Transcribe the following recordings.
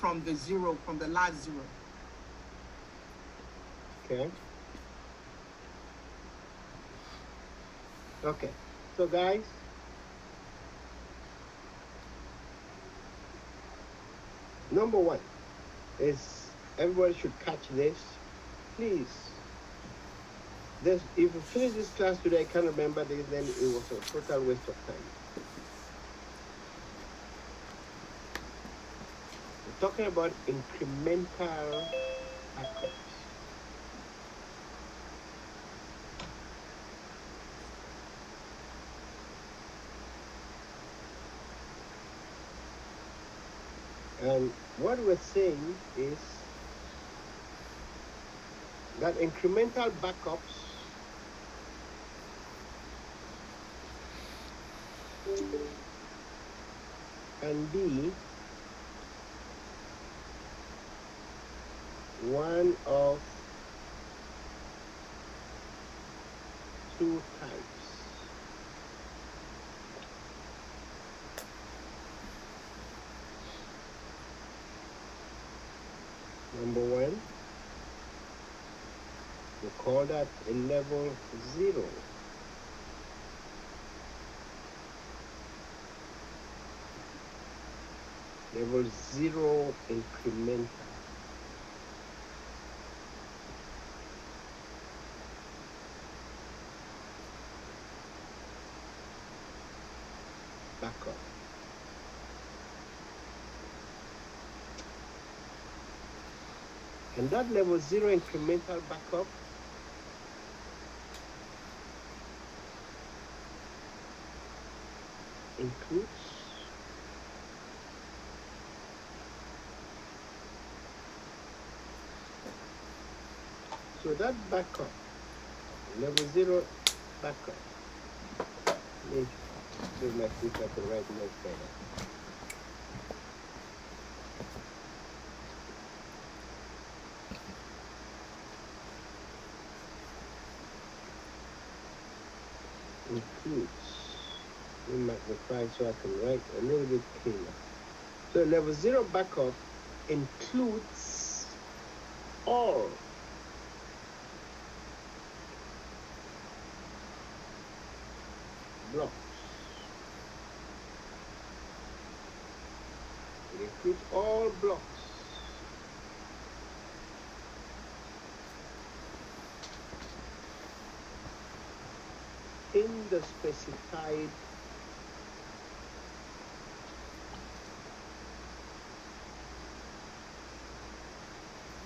from the zero, from the last zero. Okay. Okay. So guys, number one is everybody should catch this. Please. This, if you finish this class today, I can't remember this, then it was a total waste of time. We're talking about incremental backups. And what we're saying is that incremental backups can be one of two types. Number one, we call that a level 0. Level 0 incremental. Backup. And that level 0 incremental backup includes so that backup, level 0 backup, let me do my see if I can write much better. Includes, we magnify so I can write a little bit cleaner. So level 0 backup includes all blocks. It includes all blocks in the specified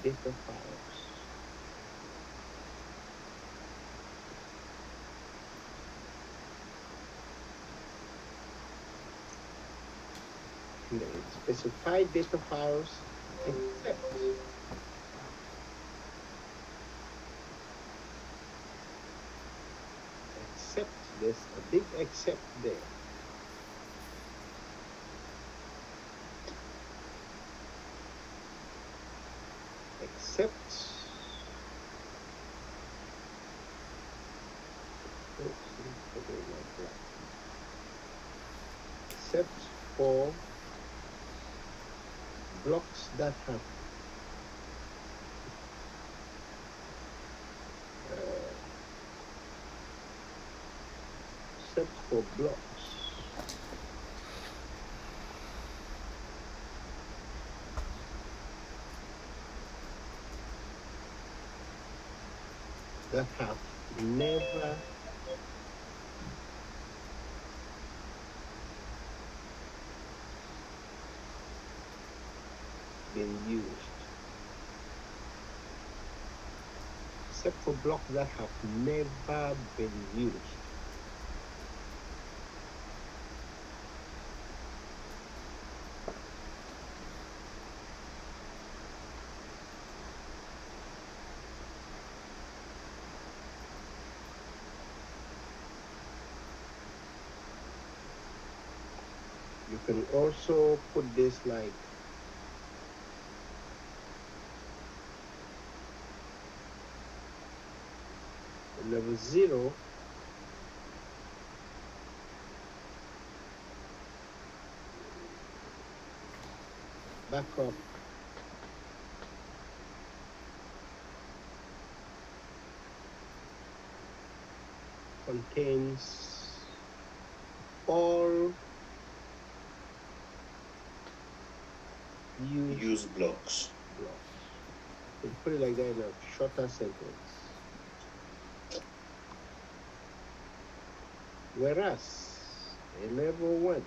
data files. In the specified data files, except there's a big except there. Except except for blocks that have except for blocks that have never been used. Except for blocks that have never been used. You can also put this like level 0 backup contains all Use blocks. So put it like that in a shorter sentence. Whereas a level 1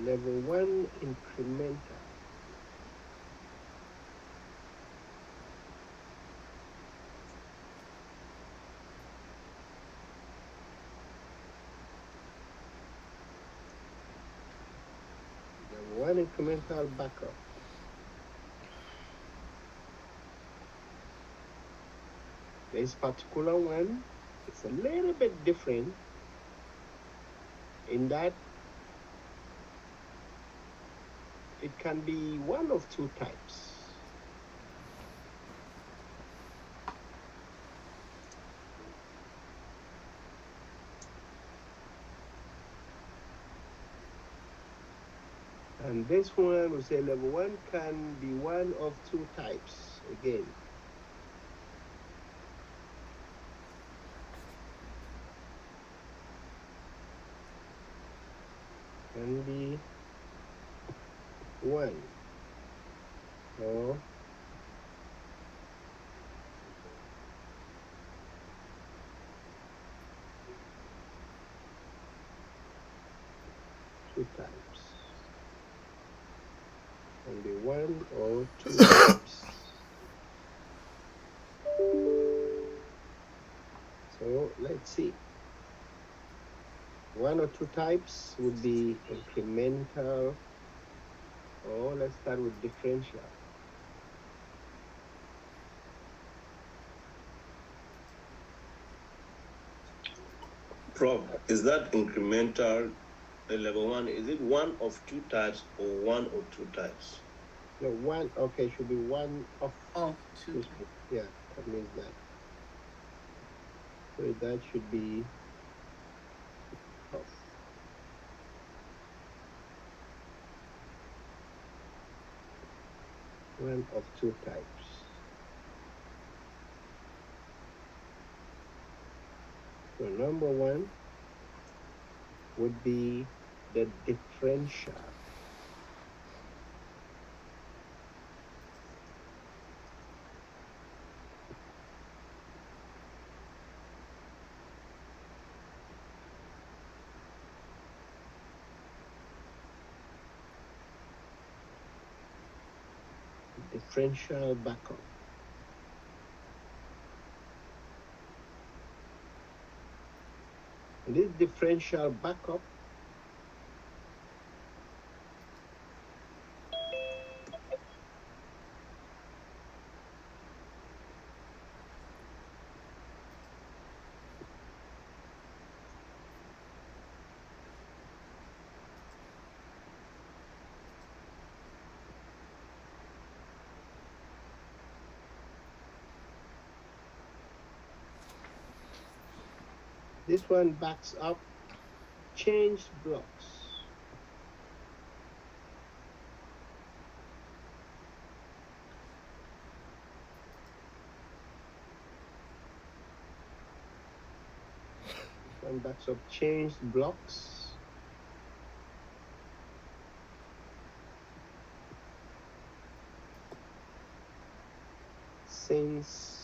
level 1 incremental level 1 incremental backup this particular one is a little bit different in that it can be one of two types. And this one, we say level 1 can be one of two types again. Can be 1 or 2 types. Can be 1 or 2 types. So let's see. 1 or 2 types would be incremental, or let's start with differential. Prof, is that incremental level 1? Is it one of two types or one or two types? No, 1, okay, should be 1 of two. Yeah, that means that. So that should be of. One of two types. So number 1 would be the differential. Differential backup. And this differential backup this one backs up changed blocks. This one backs up changed blocks. Since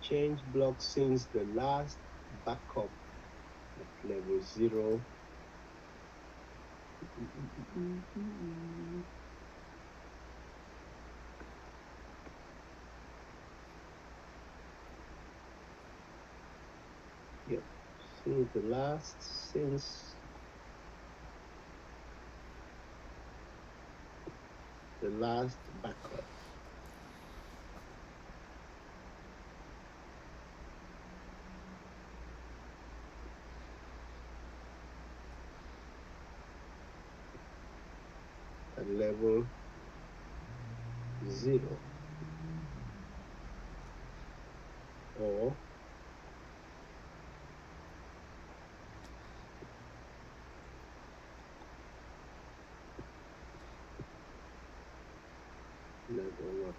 change block since the last backup at level 0 yep, since the last backup. At level 0 or level 1.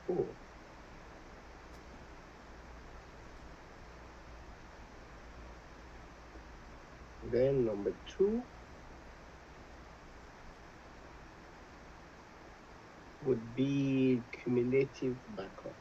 Cool. Then number 2 would be cumulative backup.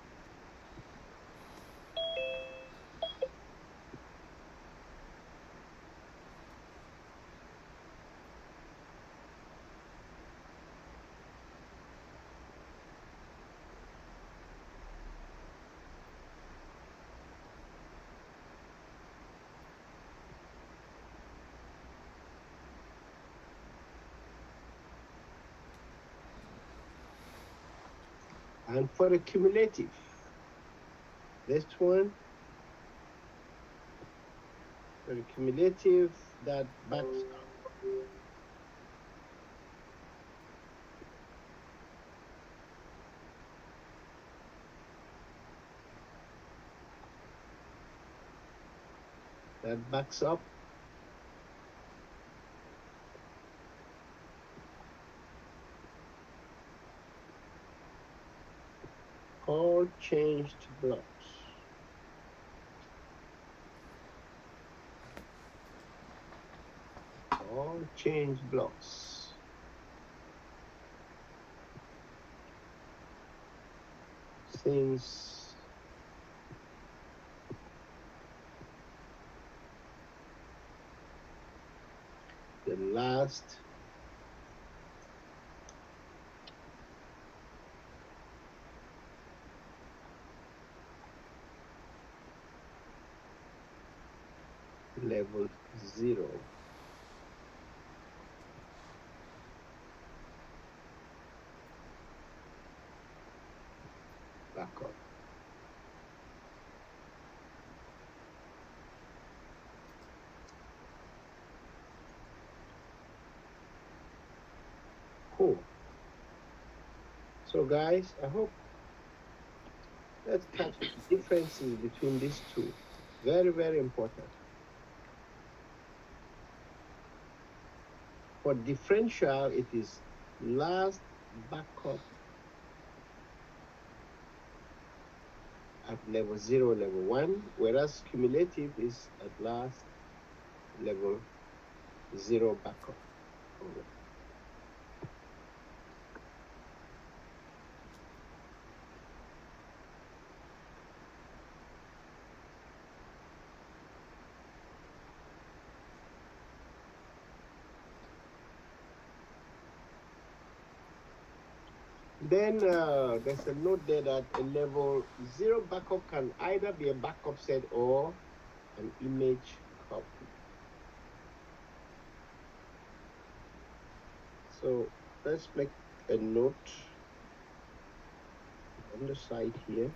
And for the cumulative, this one, for the cumulative that backs up, all changed blocks. All changed blocks. Since the last level 0 backup. Cool. So guys, I hope let's catch the differences between these two. Very, very important. For differential, it is last backup at level 0, level 1, whereas cumulative is at last level 0 backup. Then there's a note there that a level 0 backup can either be a backup set or an image copy. So let's make a note on the side here.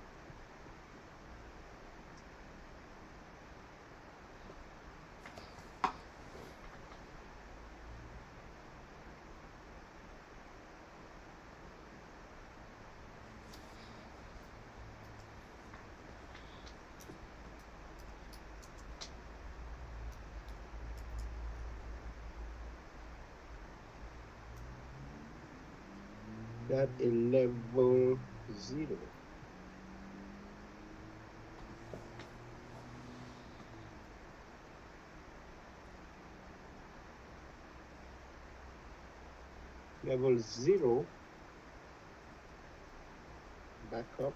That a level 0 level 0 backup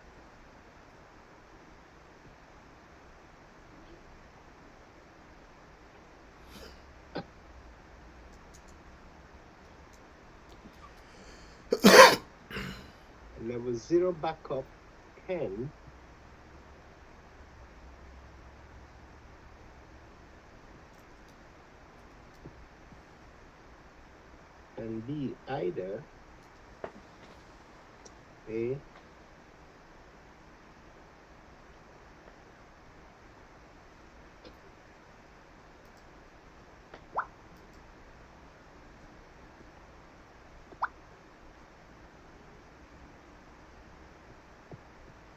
level 0 backup can be either Okay.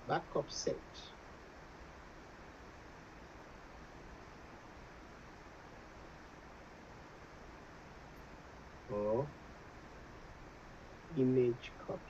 Backup set. Or image copy.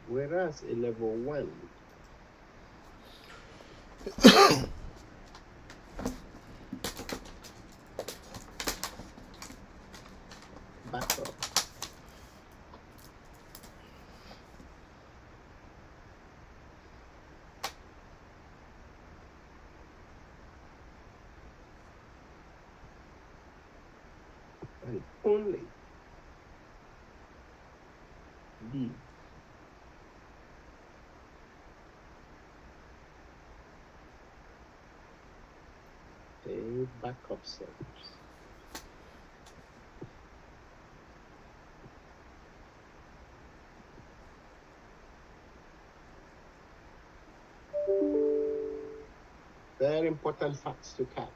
Whereas a level 1 backup and only leave a backup set. Very important facts to catch.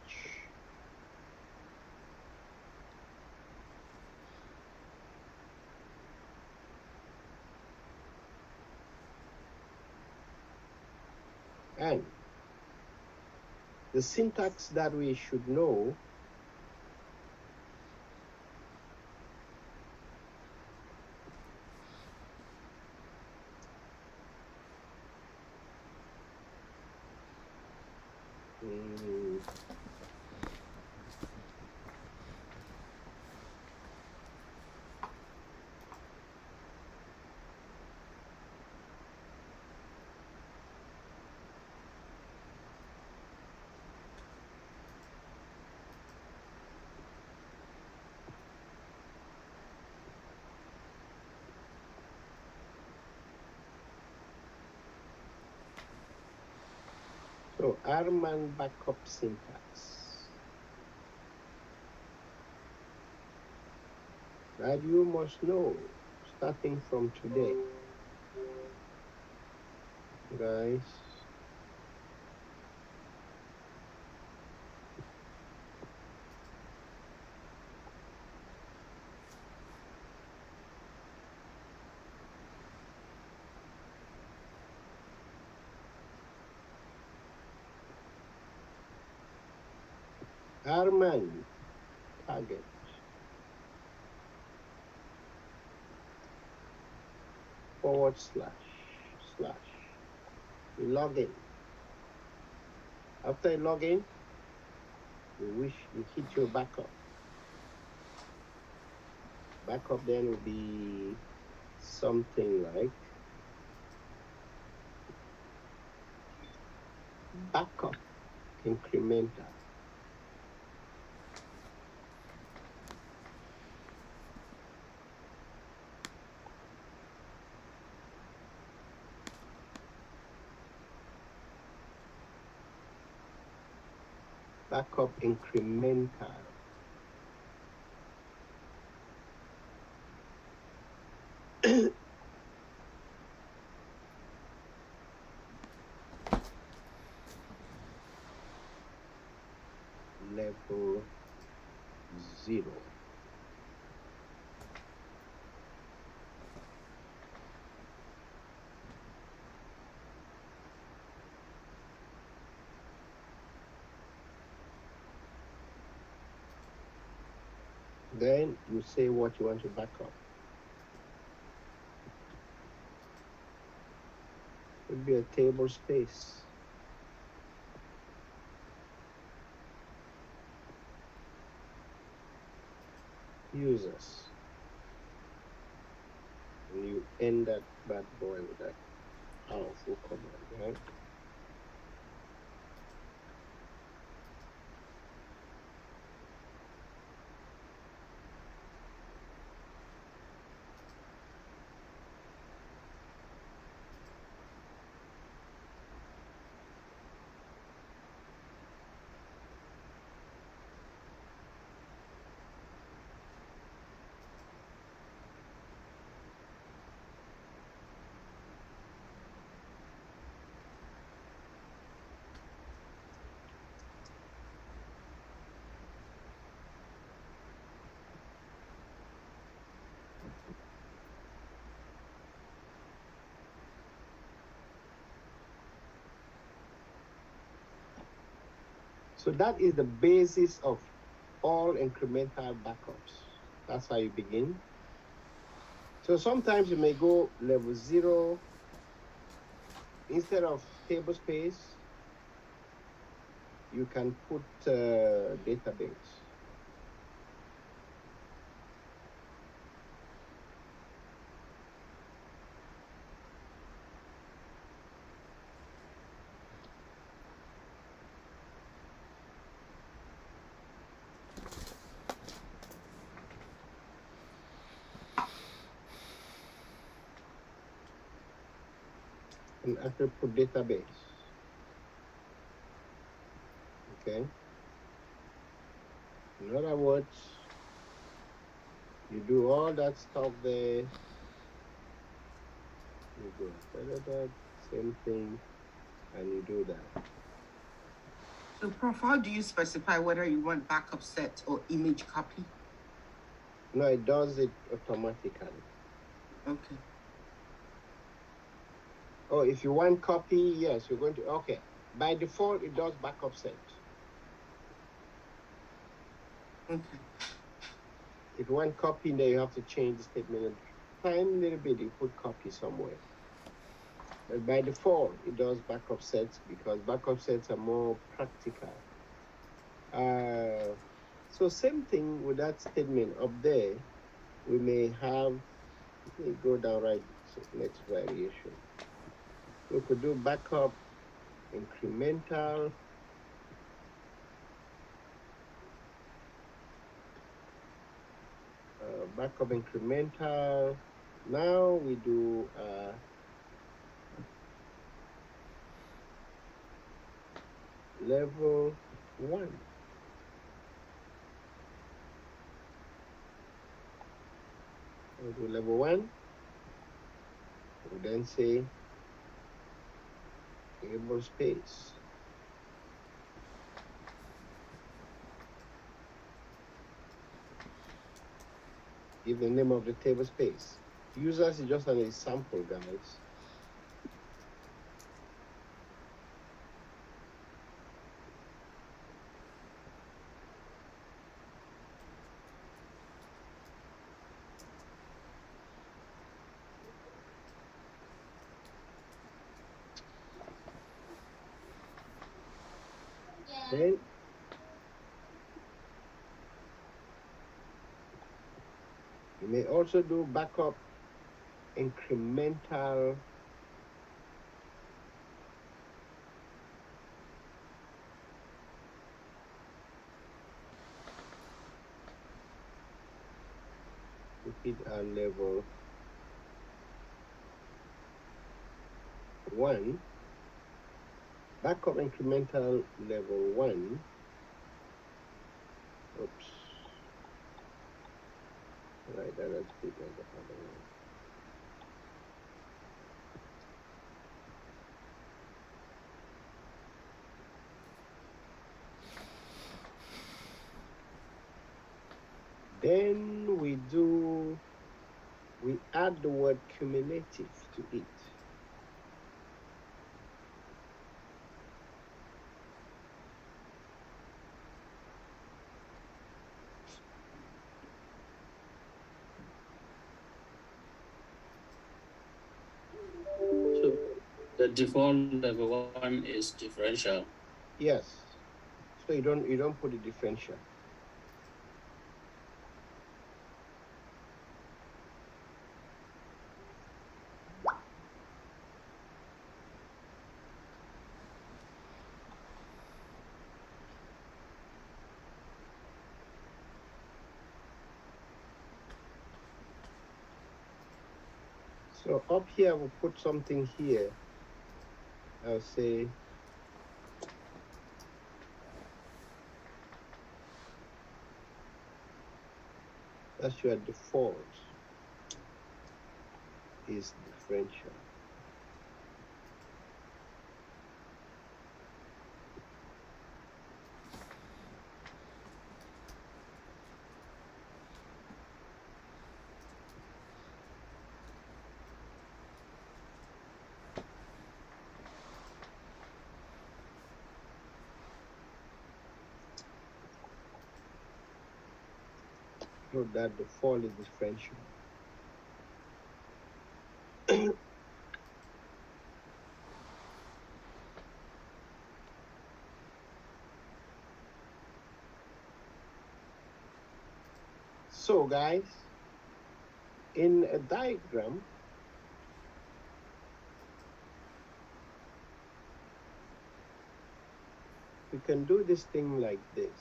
And the syntax that we should know so Arman backup syntax that you must know starting from today, guys. Arman target / you log in. After you log in, you hit your backup. Backup then will be something like backup incremental. Backup incremental. Level 0. Then you say what you want to back up. Could be a table space. users. And you end that bad boy with that powerful command, right? So that is the basis of all incremental backups. That's how you begin. So sometimes you may go level 0 instead of table space. You can put database. And actually put database. Okay. In other words, you do all that stuff there. You go da-da-da, same thing, and you do that. So, Prof, how do you specify whether you want backup set or image copy? No, it does it automatically. Okay. Oh, if you want copy, yes, you're going to, okay. By default, it does backup set. Okay. If you want copy, then you have to change the statement a tiny little bit. You put copy somewhere. But by default, it does backup sets because backup sets are more practical. So same thing with that statement up there. We may have, let me go down right, so next variation. We could do backup incremental. Backup incremental. Now we do level 1. We'll do level 1. We'll then say table space. Give the name of the table space. Users is just an example, guys. Then you may also do backup incremental repeat level 1. Backup incremental level 1. Oops. Right, that is bigger than the other one. Then we add the word cumulative to it. So the default level 1 is differential. Yes. So you don't put a differential. So up here, I will put something here. I'll say that's your default is differential. Note that default is differential. So guys, in a diagram, we can do this thing like this.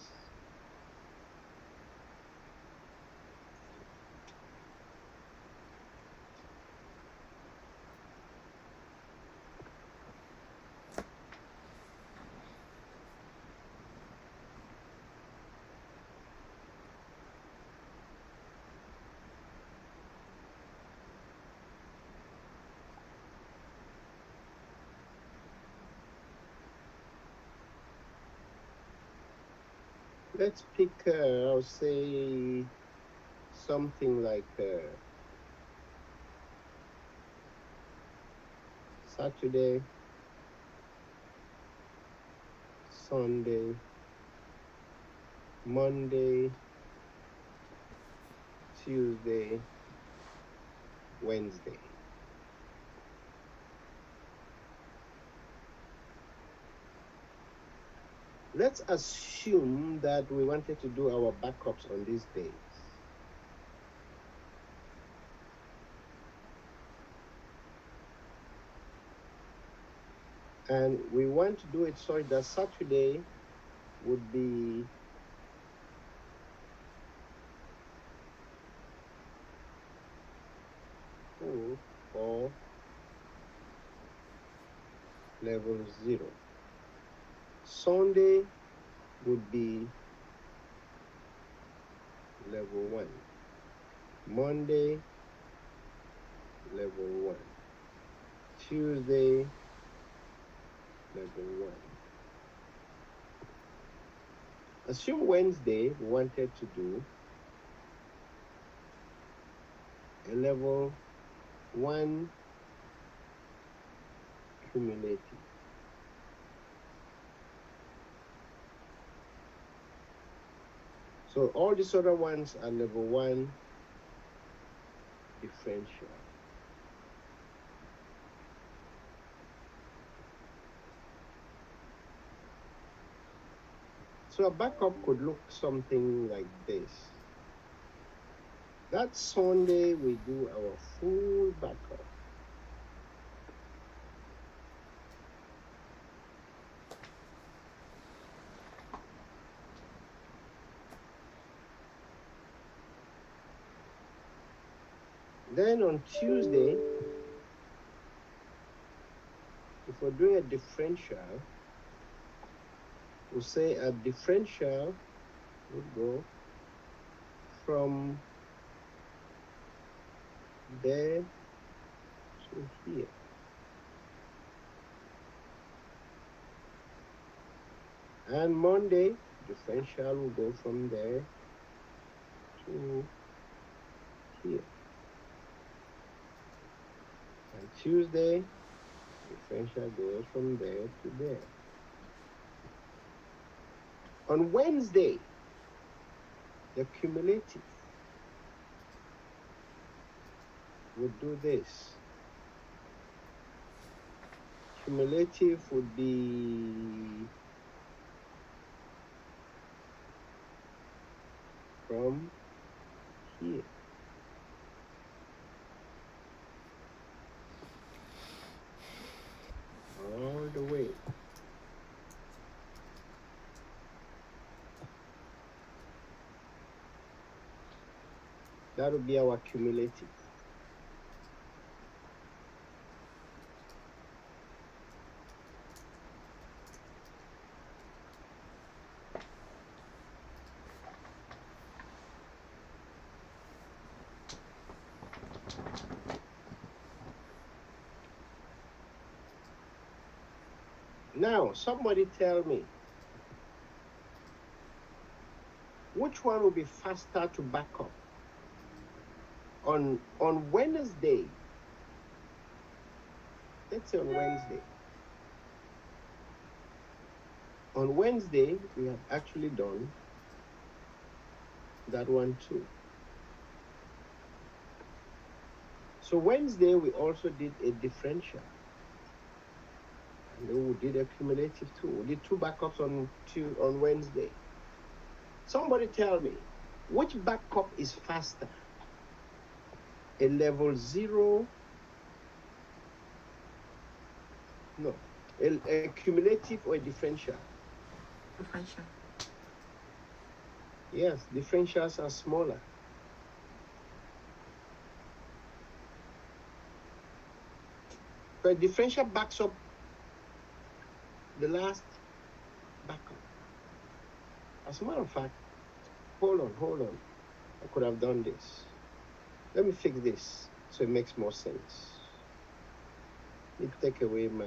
Let's pick, I'll say something like Saturday, Sunday, Monday, Tuesday, Wednesday. Let's assume that we wanted to do our backups on these days. And we want to do it so that Saturday would be full or level 0. Sunday would be level 1. Monday, level 1. Tuesday, level 1. Assume Wednesday we wanted to do a level 1 cumulative. So all these other ones are level 1 differential. So a backup could look something like this. That Sunday we do our full backup. Then on Tuesday, if we're doing a differential, we'll say a differential would go from there to here. And Monday, differential will go from there to here. And Tuesday, differential goes from there to there. On Wednesday, the cumulative would do this. Cumulative would be from here. All the way. That would be our cumulative. Now, somebody tell me, which one will be faster to back up? On Wednesday, let's say on Wednesday. On Wednesday, we have actually done that one too. So Wednesday, we also did a differential. And then we did a cumulative too. We did 2 backups on Wednesday. Somebody tell me, which backup is faster? A level 0? No. A cumulative or a differential? Differential. Yes, differentials are smaller. But differential backs up the last backup. As a matter of fact, hold on. I could have done this. Let me fix this so it makes more sense. Let me take away my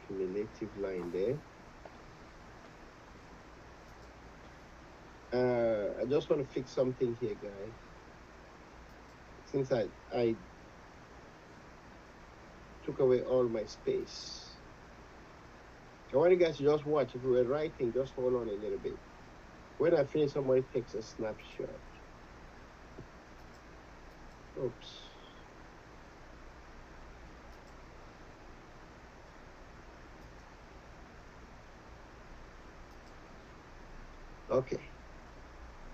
cumulative line there. I just want to fix something here, guys. Since I took away all my space. I want you guys to just watch. If you were writing, just hold on a little bit. When I finish, somebody takes a snapshot. Oops. Okay.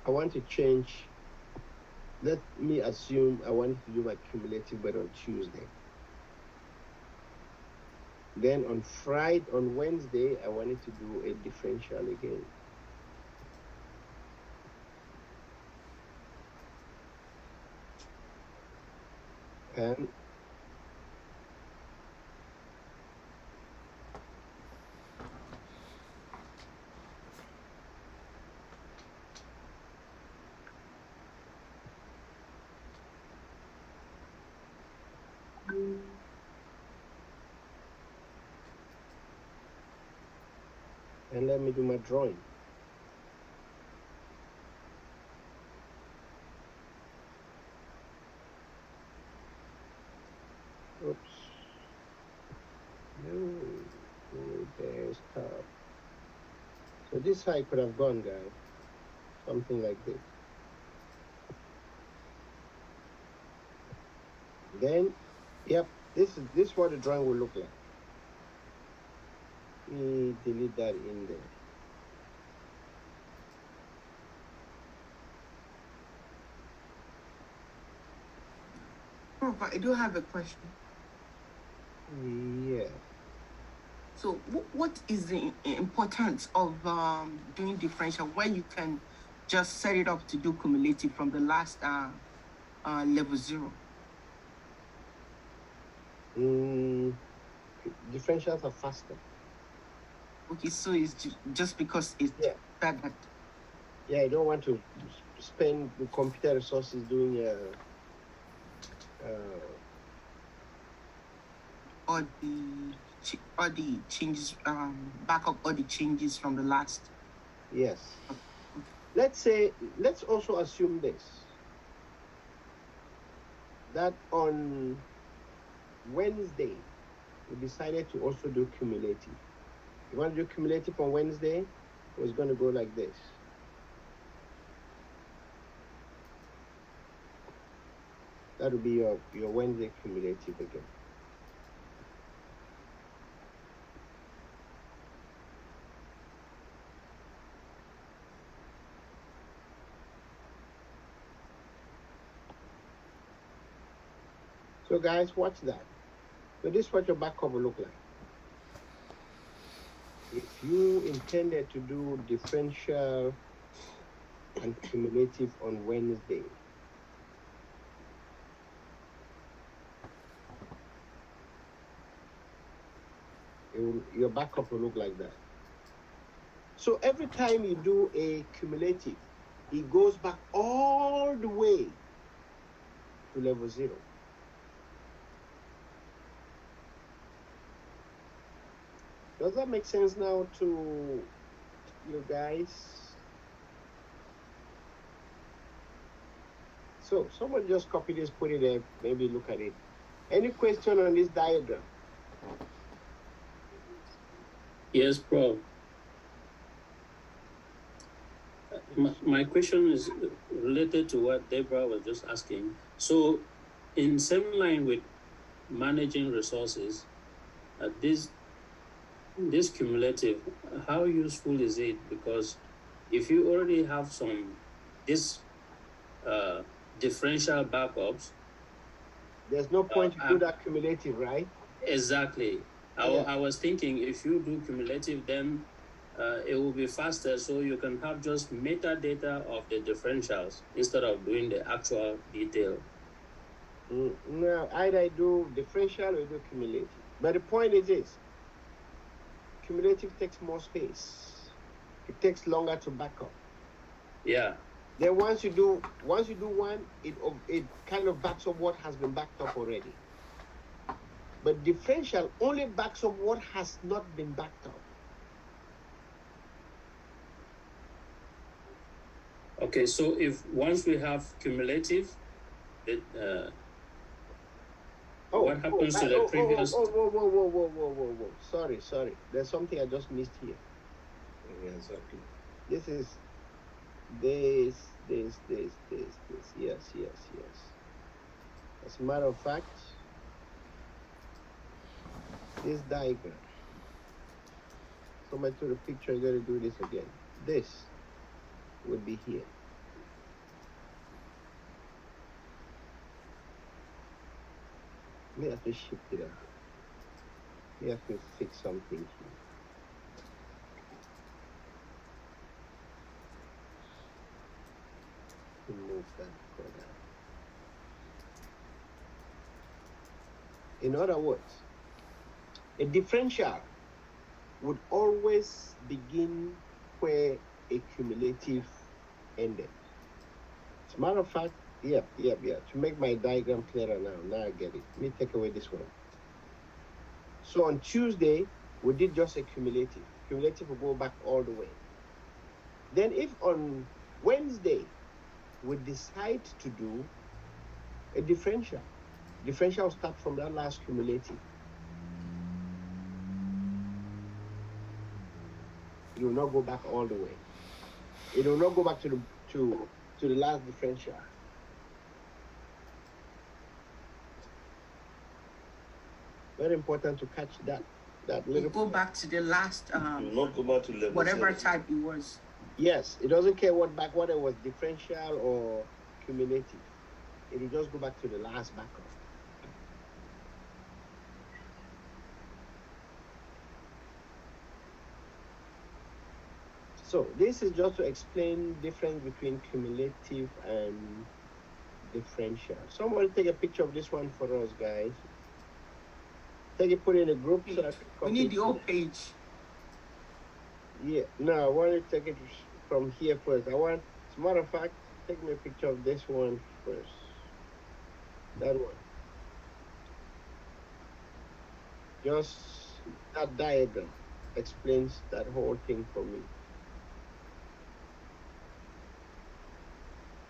I want to change. Let me assume I want to do my cumulative, but on Tuesday. Then on Wednesday, I wanted to do a differential again. And let me do my drawing. Oops. No, there's top. So this is how it could have gone, guys. Something like this. Then, yep, this is what the drawing will look like. Let me delete that in there. Prof, I do have a question. Yeah. So what is the importance of doing differential when you can just set it up to do cumulative from the last level 0? Differentials are faster. Okay, so it's just because it's that. Yeah, I don't want to spend the computer resources doing all the changes, backup all the changes from the last. Yes. Okay. Let's also assume this, that on Wednesday, we decided to also do cumulative. You want to do cumulative on Wednesday? It's going to go like this. That will be your Wednesday cumulative again. So guys, watch that. So this is what your backup will look like. If you intended to do differential and cumulative on Wednesday, your backup will look like that. So every time you do a cumulative, it goes back all the way to level 0. Does that make sense now to you guys? So someone just copy this, put it there, maybe look at it. Any question on this diagram? Yes, Prof. My question is related to what Deborah was just asking. So, in same line with managing resources, this cumulative, how useful is it? Because if you already have this differential backups, there's no point to do that cumulative, right? Exactly. I was thinking if you do cumulative, then it will be faster, so you can have just metadata of the differentials instead of doing the actual detail. No, either I do differential or I do cumulative. But the point is this: cumulative takes more space. It takes longer to back up. Yeah. Then once you do one, it kind of backs up what has been backed up already. But differential only backs up what has not been backed up. Okay, so if once we have cumulative, what happens to the previous? Whoa. Sorry. There's something I just missed here. Yeah, exactly. This is this. Yes. As a matter of fact, this diagram. Somebody took a picture, I'm going to do this again. This would be here. We have to shift it up. We have to fix something here. Remove that further. In other words, a differential would always begin where a cumulative ended. As a matter of fact, yeah. To make my diagram clearer now I get it. Let me take away this one. So on Tuesday, we did just a cumulative. Cumulative will go back all the way. Then if on Wednesday, we decide to do a differential will start from that last cumulative. It will not go back all the way. It will not go back to the last differential. Very important to catch that little. Go back to the last. Not go back to level whatever 7. type it was. Yes, it doesn't care whether it was differential or cumulative. It will just go back to the last backup. So this is just to explain difference between cumulative and differential. Somebody take a picture of this one for us, guys. Take it, put it in a group. So we need the whole page. Yeah, no, I want to take it from here first. As a matter of fact, take me a picture of this one first. That one. Just that diagram explains that whole thing for me.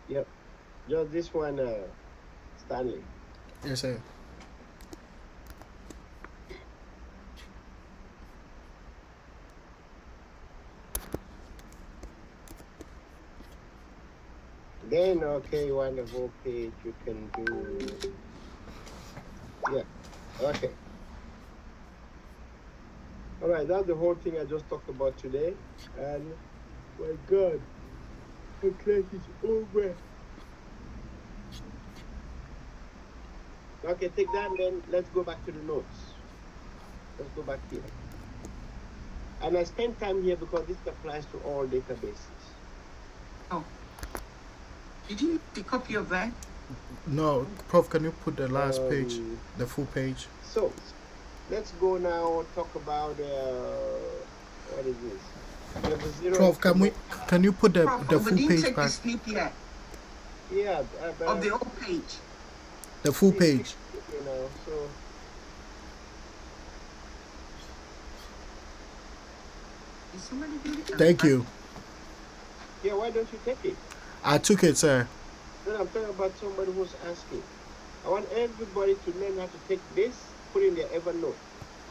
Yep. Just this one, Stanley. Yes, sir. Then, okay, you want the whole page, you can do, yeah, okay. All right, that's the whole thing I just talked about today. And, my God, the class is over. Okay, take that, and then let's go back to the notes. Let's go back here. And I spent time here because this applies to all databases. Oh. Did you the copy of that? No, Prof, can you put the last page, the full page? So, let's go now talk about, what is this? Level 0. Prof, can you put the full page take back? The snip yet. Yeah. Of the whole page. The full page. You know, so Did somebody get it? Thank you. Yeah, why don't you take it? I took it, sir. Then I'm talking about somebody who's asking. I want everybody to learn how to take this, put in their Evernote.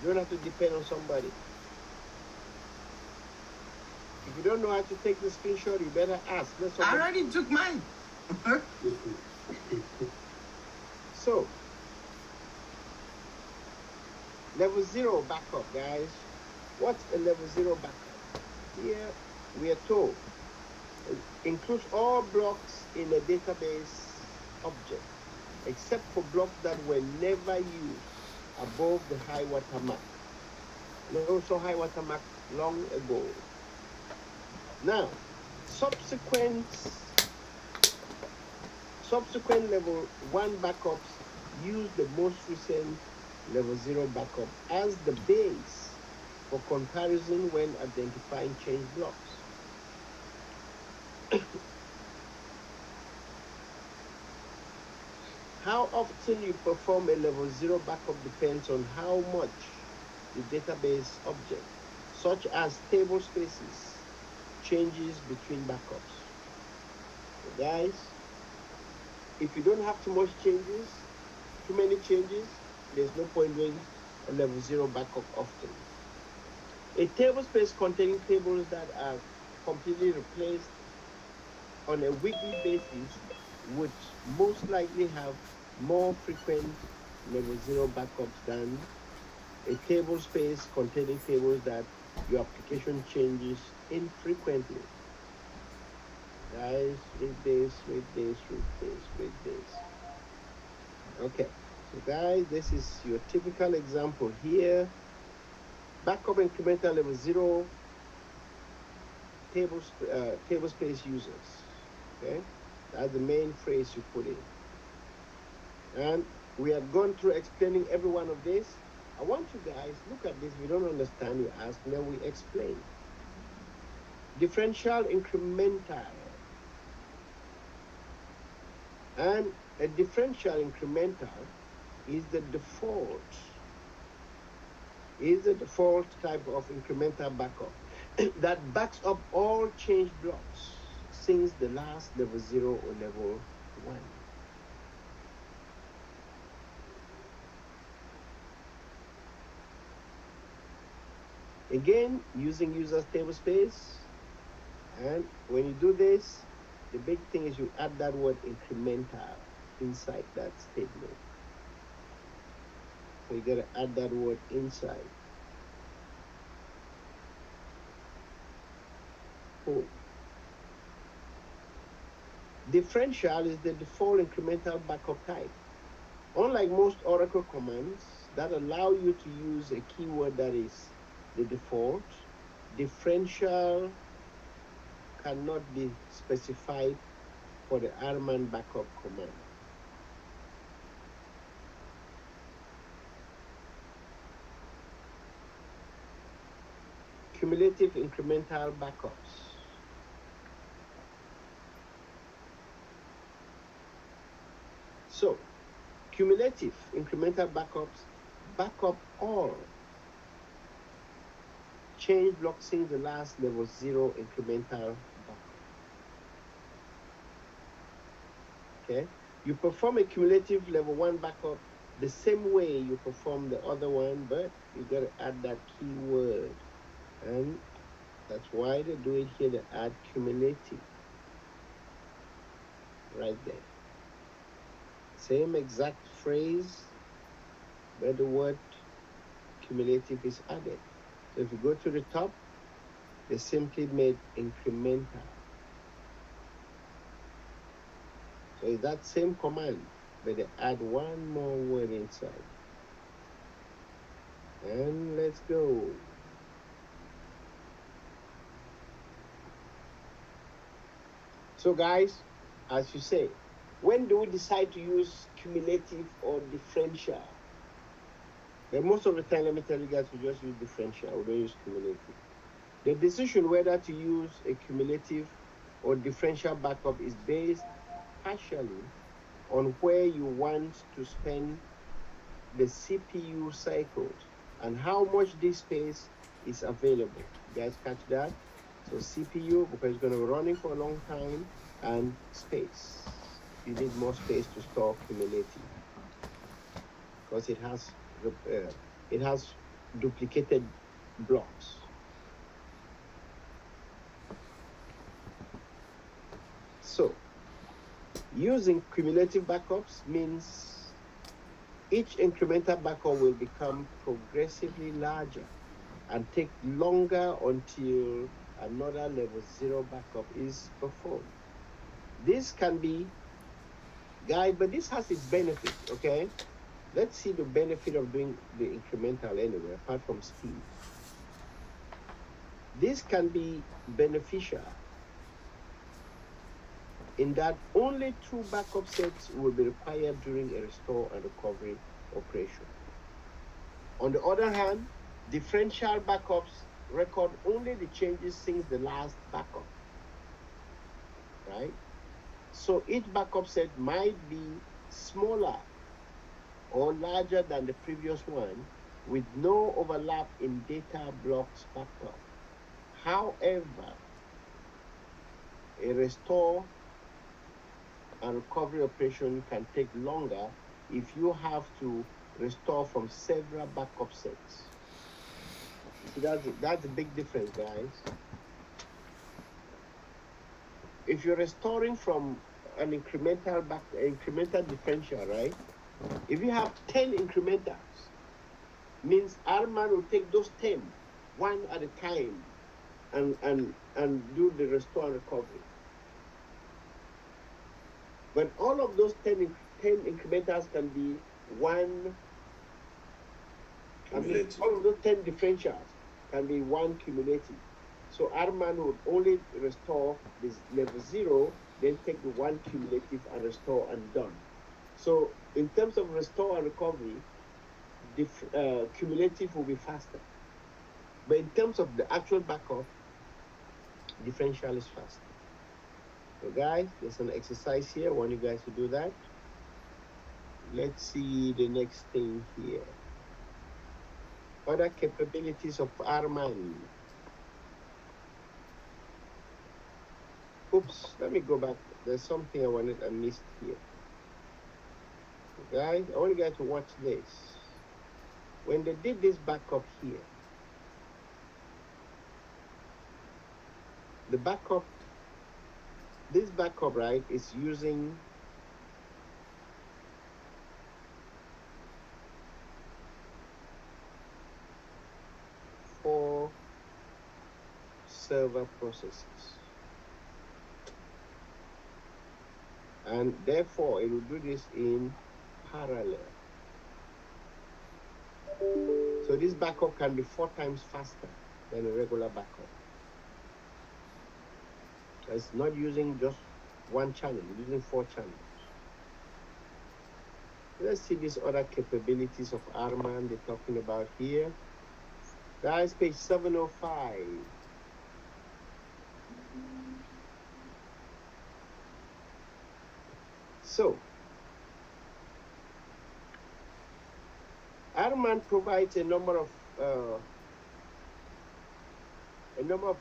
You don't have to depend on somebody. If you don't know how to take the screenshot, you better ask. I already took mine. So, level 0 backup, guys. What's a level 0 backup? Here we are told it includes all blocks in a database object, except for blocks that were never used above the high water mark. And also high water mark long ago. Now, subsequent level 1 backups use the most recent level 0 backup as the base for comparison when identifying change blocks. How often you perform a level 0 backup depends on how much the database object, such as table spaces, changes between backups. So guys, if you don't have too many changes, there's no point doing a level 0 backup often. A table space containing tables that are completely replaced on a weekly basis would most likely have more frequent level 0 backups than a table space containing tables that your application changes infrequently. Guys, read this. Okay, so guys, this is your typical example here. Backup incremental level 0 table space users. Okay, that's the main phrase you put in. And we have gone through explaining every one of this. I want you guys, look at this. If you don't understand, you ask, then we explain. Differential incremental. And a differential incremental is the default type of incremental backup that backs up all change blocks since the last level 0 or level 1. Again, using users table space, and when you do this, the big thing is you add that word incremental inside that statement. So you gotta add that word inside. Cool. Differential is the default incremental backup type. Unlike most Oracle commands that allow you to use a keyword that is the default, differential cannot be specified for the RMAN backup command. Cumulative incremental backups. So, cumulative incremental backups back up all change blocks since the last level 0 incremental backup. Okay, you perform a cumulative level 1 backup the same way you perform the other one, but you gotta add that keyword, and that's why they do it here. They add cumulative right there. Same exact phrase, but the word cumulative is added. So if you go to the top, they simply made incremental. So it's that same command, but they add one more word inside. And let's go. So guys, as you say, when do we decide to use cumulative or differential? But most of the time, let me tell you guys, we just use differential. We don't use cumulative. The decision whether to use a cumulative or differential backup is based partially on where you want to spend the CPU cycles and how much disk space is available. You guys catch that? So CPU, because it's going to be running for a long time, and space. You need more space to store cumulative because it has duplicated blocks. So using cumulative backups means each incremental backup will become progressively larger and take longer until another level 0 backup is performed. This can be, guys, but this has its benefit, okay? Let's see the benefit of doing the incremental anyway, apart from speed. This can be beneficial in that only 2 backup sets will be required during a restore and recovery operation. On the other hand, differential backups record only the changes since the last backup, right? So each backup set might be smaller or larger than the previous one with no overlap in data blocks backup. However, a restore and recovery operation can take longer if you have to restore from several backup sets. See, that's a big difference, guys. If you're restoring from an incremental differential, right? If you have 10 incrementals, means Arman will take those 10 one at a time and do the restore and recovery. But all of those 10 incrementals can be one. Cumulative. All of those 10 differentials can be one cumulative. So Arman would only restore this level 0, then take the one cumulative and restore and done. So in terms of restore and recovery, cumulative will be faster. But in terms of the actual backup, differential is faster. So guys, there's an exercise here. I want you guys to do that. Let's see the next thing here. Other capabilities of Arman. Oops, let me go back. There's something I missed here. Guys, I want you guys to watch this. When they did this backup here, this backup, right, is using four server processes. And therefore, it will do this in parallel. So this backup can be 4 times faster than a regular backup. It's not using just one channel, it's using 4 channels. Let's see these other capabilities of Arman they're talking about here. Guys, page 705. So, Arman provides a number of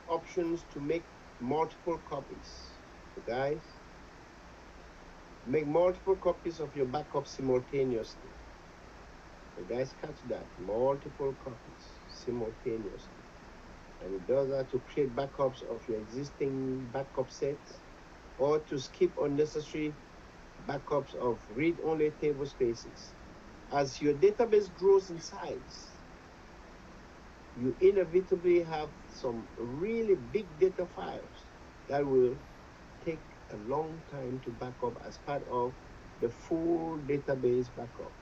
options to make multiple copies. So guys, make multiple copies of your backup simultaneously. So guys, catch that, multiple copies simultaneously. And it does that to create backups of your existing backup sets or to skip unnecessary backups of read-only table spaces. As your database grows in size, you inevitably have some really big data files that will take a long time to back up as part of the full database backup,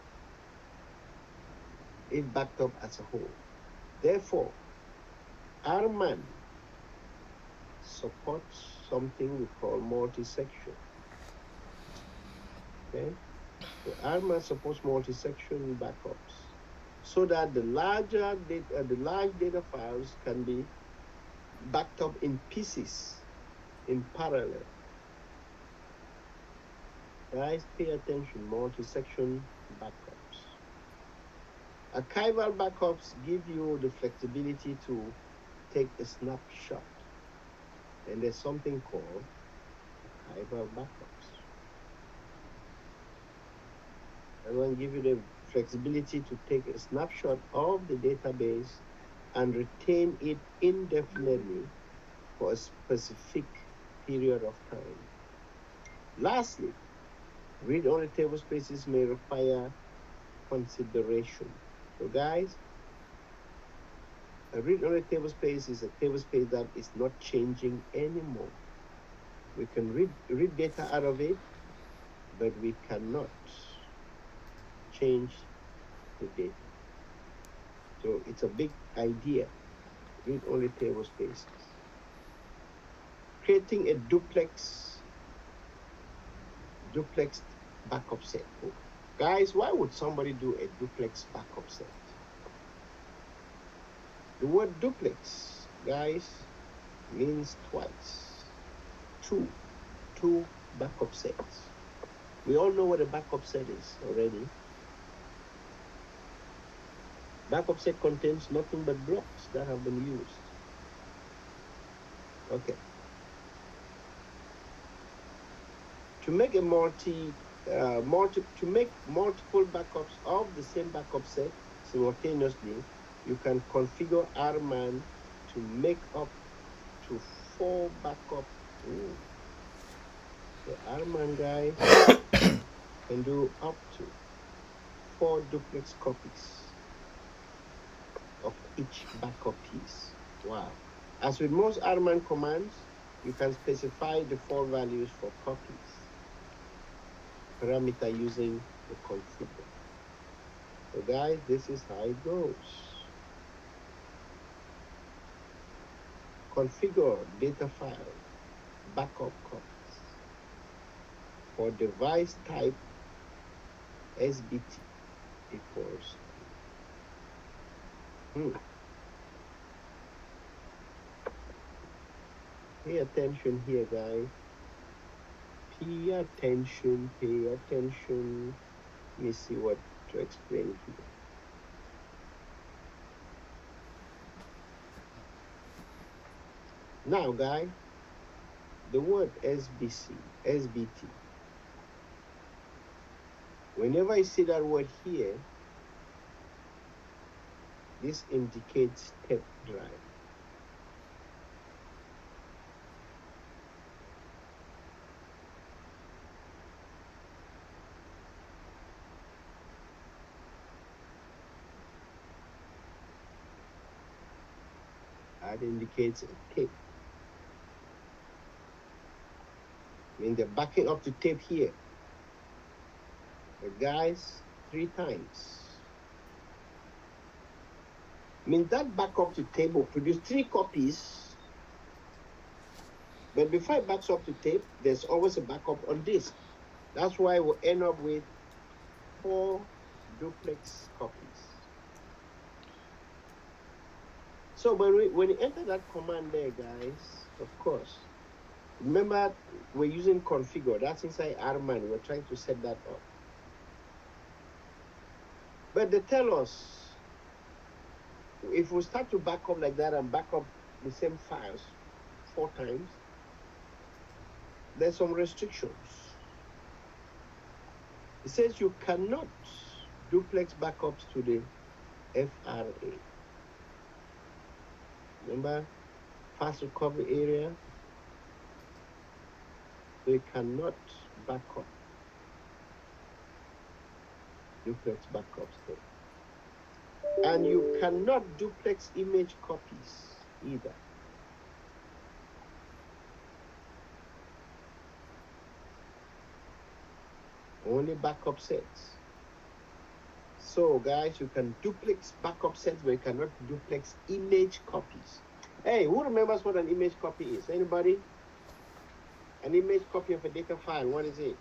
if backed up as a whole. Therefore, Arman supports something we call multi-section. Okay? So Arman supports multi-section backups so that the large data files can be backed up in pieces in parallel. Guys, pay attention, multi-section backups. Archival backups give you the flexibility to take a snapshot. And there's something called archival backups. I want to give you the flexibility to take a snapshot of the database and retain it indefinitely for a specific period of time. Lastly, read-only table spaces may require consideration. So guys, a read-only table space is a table space that is not changing anymore. We can read data out of it, but we cannot change the data. So it's a big idea, read-only table spaces. Creating a duplex backup set. Guys, why would somebody do a duplex backup set? The word duplex, guys, means twice. Two backup sets. We all know what a backup set is already. Backup set contains nothing but blocks that have been used. Okay. To make multiple backups of the same backup set simultaneously, you can configure RMAN to make up to 4 backup. The RMAN guys can do up to 4 duplex copies of each backup piece. Wow. As with most RMAN commands, you can specify the 4 values for copies parameter using the configure. So guys, this is how it goes. Configure data file backup copies for device type SBT equals Pay attention here, guys. Pay attention. Let me see what to explain here. Now, guys, the word SBT. Whenever I see that word here, this indicates tape drive. That indicates a tape. I mean, they're backing up to tape here. But guys, 3 times. I mean, that backup to tape will produce 3 copies. But before it backs up to tape, there's always a backup on disk. That's why we'll end up with 4 duplex copies. So when we enter that command there, guys, of course, remember we're using configure. That's inside RMAN. We're trying to set that up. But they tell us if we start to back up like that and back up the same files 4 times, there's some restrictions. It says you cannot duplex backups to the FRA. Remember, fast recovery area? We cannot back up duplex backups there. And you cannot duplex image copies either. Only backup sets. So guys, you can duplex backup sets, but you cannot duplex image copies. Hey, who remembers what an image copy is? Anybody? An image copy of a data file, what is it?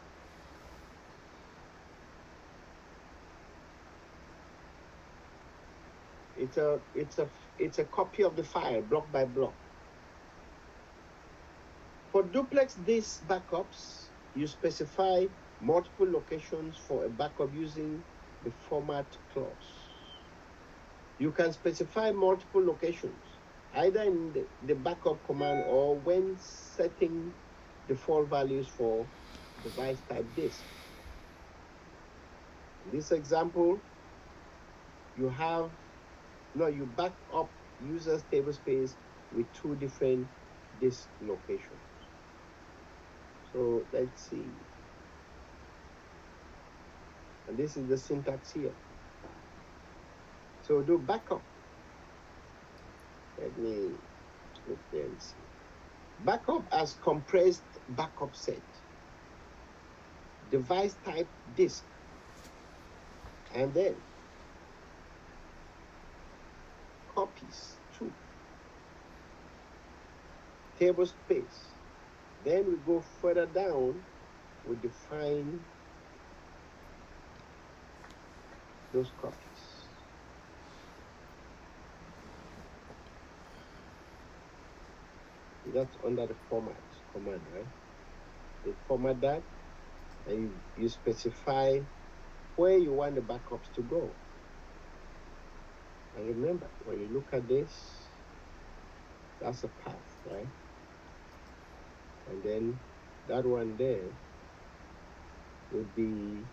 It's a copy of the file, block by block. For duplex disk backups, you specify multiple locations for a backup using the format clause. You can specify multiple locations, either in the backup command or when setting default values for device type disk. In this example, you back up user's tablespace with 2 different disk locations. So let's see. And this is the syntax here. So do backup. Let me look there and see. Backup as compressed backup set. Device type disk. And then copies 2. Table space. Then we go further down, we define those copies. That's under the format command, right? You format that, and you specify where you want the backups to go. And remember, when you look at this, that's a path, right? And then that one there would be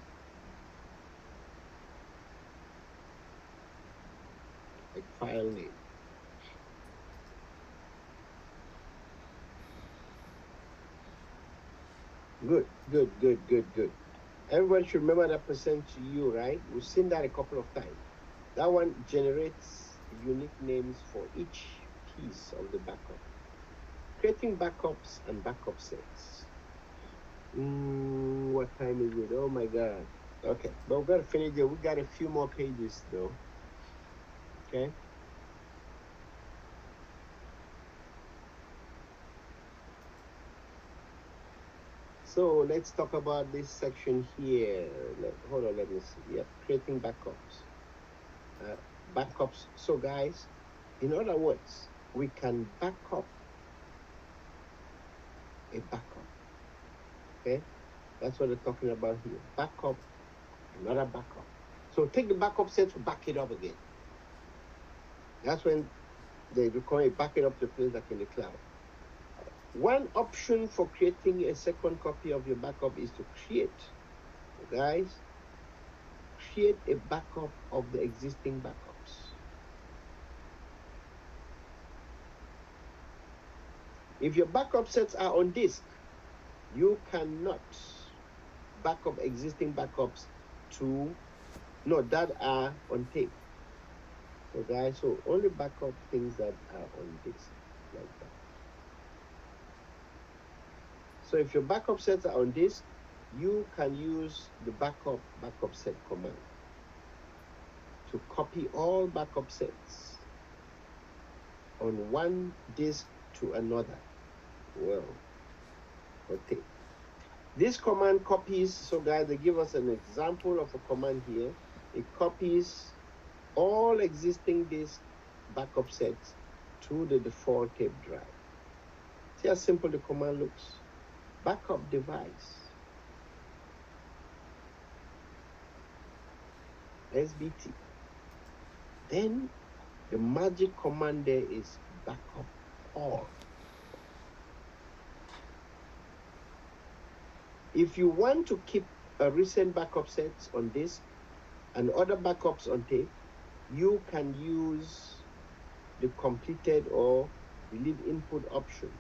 a file name. Good. Everyone should remember that %u, right? We've seen that a couple of times. That one generates unique names for each piece of the backup. Creating backups and backup sets. What time is it? Oh my God. Okay, but we've got to finish it. We've got a few more pages though. Okay. So let's talk about this section here. Hold on, let me see. Yeah, creating backups. Backups. So guys, in other words, we can back up a backup. Okay, that's what they're talking about here. Backup, another backup. So take the backup set to back it up again. That's when they require it, back it up to a place like in the cloud. One option for creating a second copy of your backup is to create a backup of the existing backups. If your backup sets are on disk, you cannot back up existing backups that are on tape. So guys, only backup things that are on disk, like that. So if your backup sets are on disk, you can use the backup set command to copy all backup sets on one disk to another. Okay. This command copies, so guys, they give us an example of a command here. It copies all existing disk backup sets to the default tape drive. See how simple the command looks? Backup device, SBT. Then the magic command there is backup all. If you want to keep a recent backup sets on disk and other backups on tape, you can use the completed or delete input option.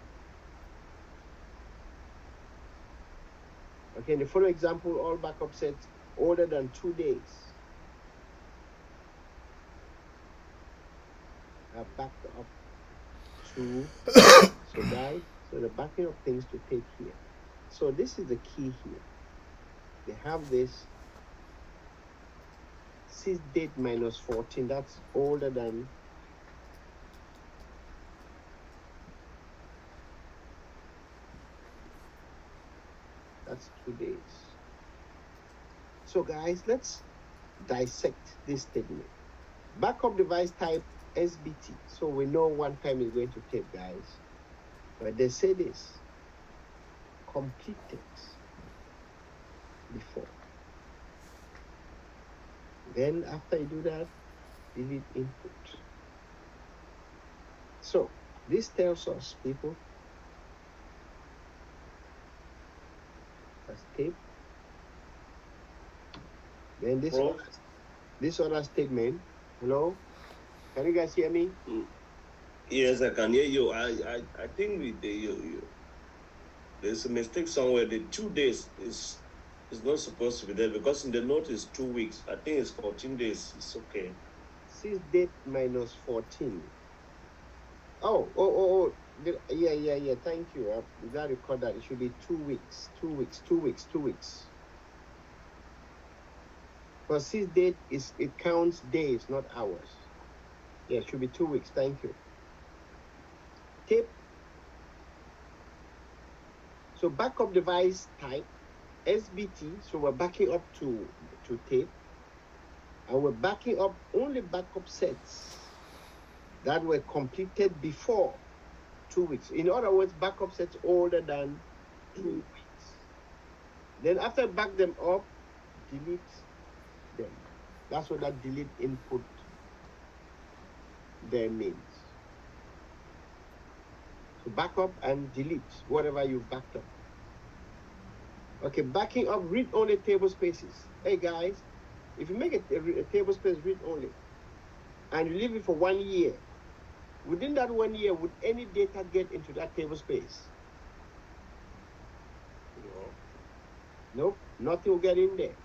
Okay, in the following example, all backup sets older than 2 days are backed up to, so the backing up things to take here. So this is the key here. They have this sysdate -14, that's older than that's 2 days. So guys, let's dissect this statement. Backup device type SBT. So we know one time is going to tape, guys. But they say this, completed before. Then after you do that, delete input. So this tells us, people, that's tape. Then this other statement. Hello, can you guys hear me? Yes, I can hear you. I think there's a mistake somewhere. The 2 days is not supposed to be there because in the note is 2 weeks. I think it's 14 days. It's okay. 6 date minus 14. Oh. Yeah. Thank you. Did I record that? It should be 2 weeks. 2 weeks. 2 weeks. 2 weeks. But 6 date it counts days, not hours. Yeah, it should be 2 weeks. Thank you. Tape. So backup device type SBT. So we're backing up to tape, and we're backing up only backup sets that were completed before 2 weeks. In other words, backup sets older than 2 weeks. Then after back them up, delete them. That's what that delete input there means. So back up and delete whatever you've backed up. Okay, backing up read-only table spaces. Hey guys, if you make a table space read-only and you leave it for 1 year, within that 1 year, would any data get into that table space? No. Nope, nothing will get in there.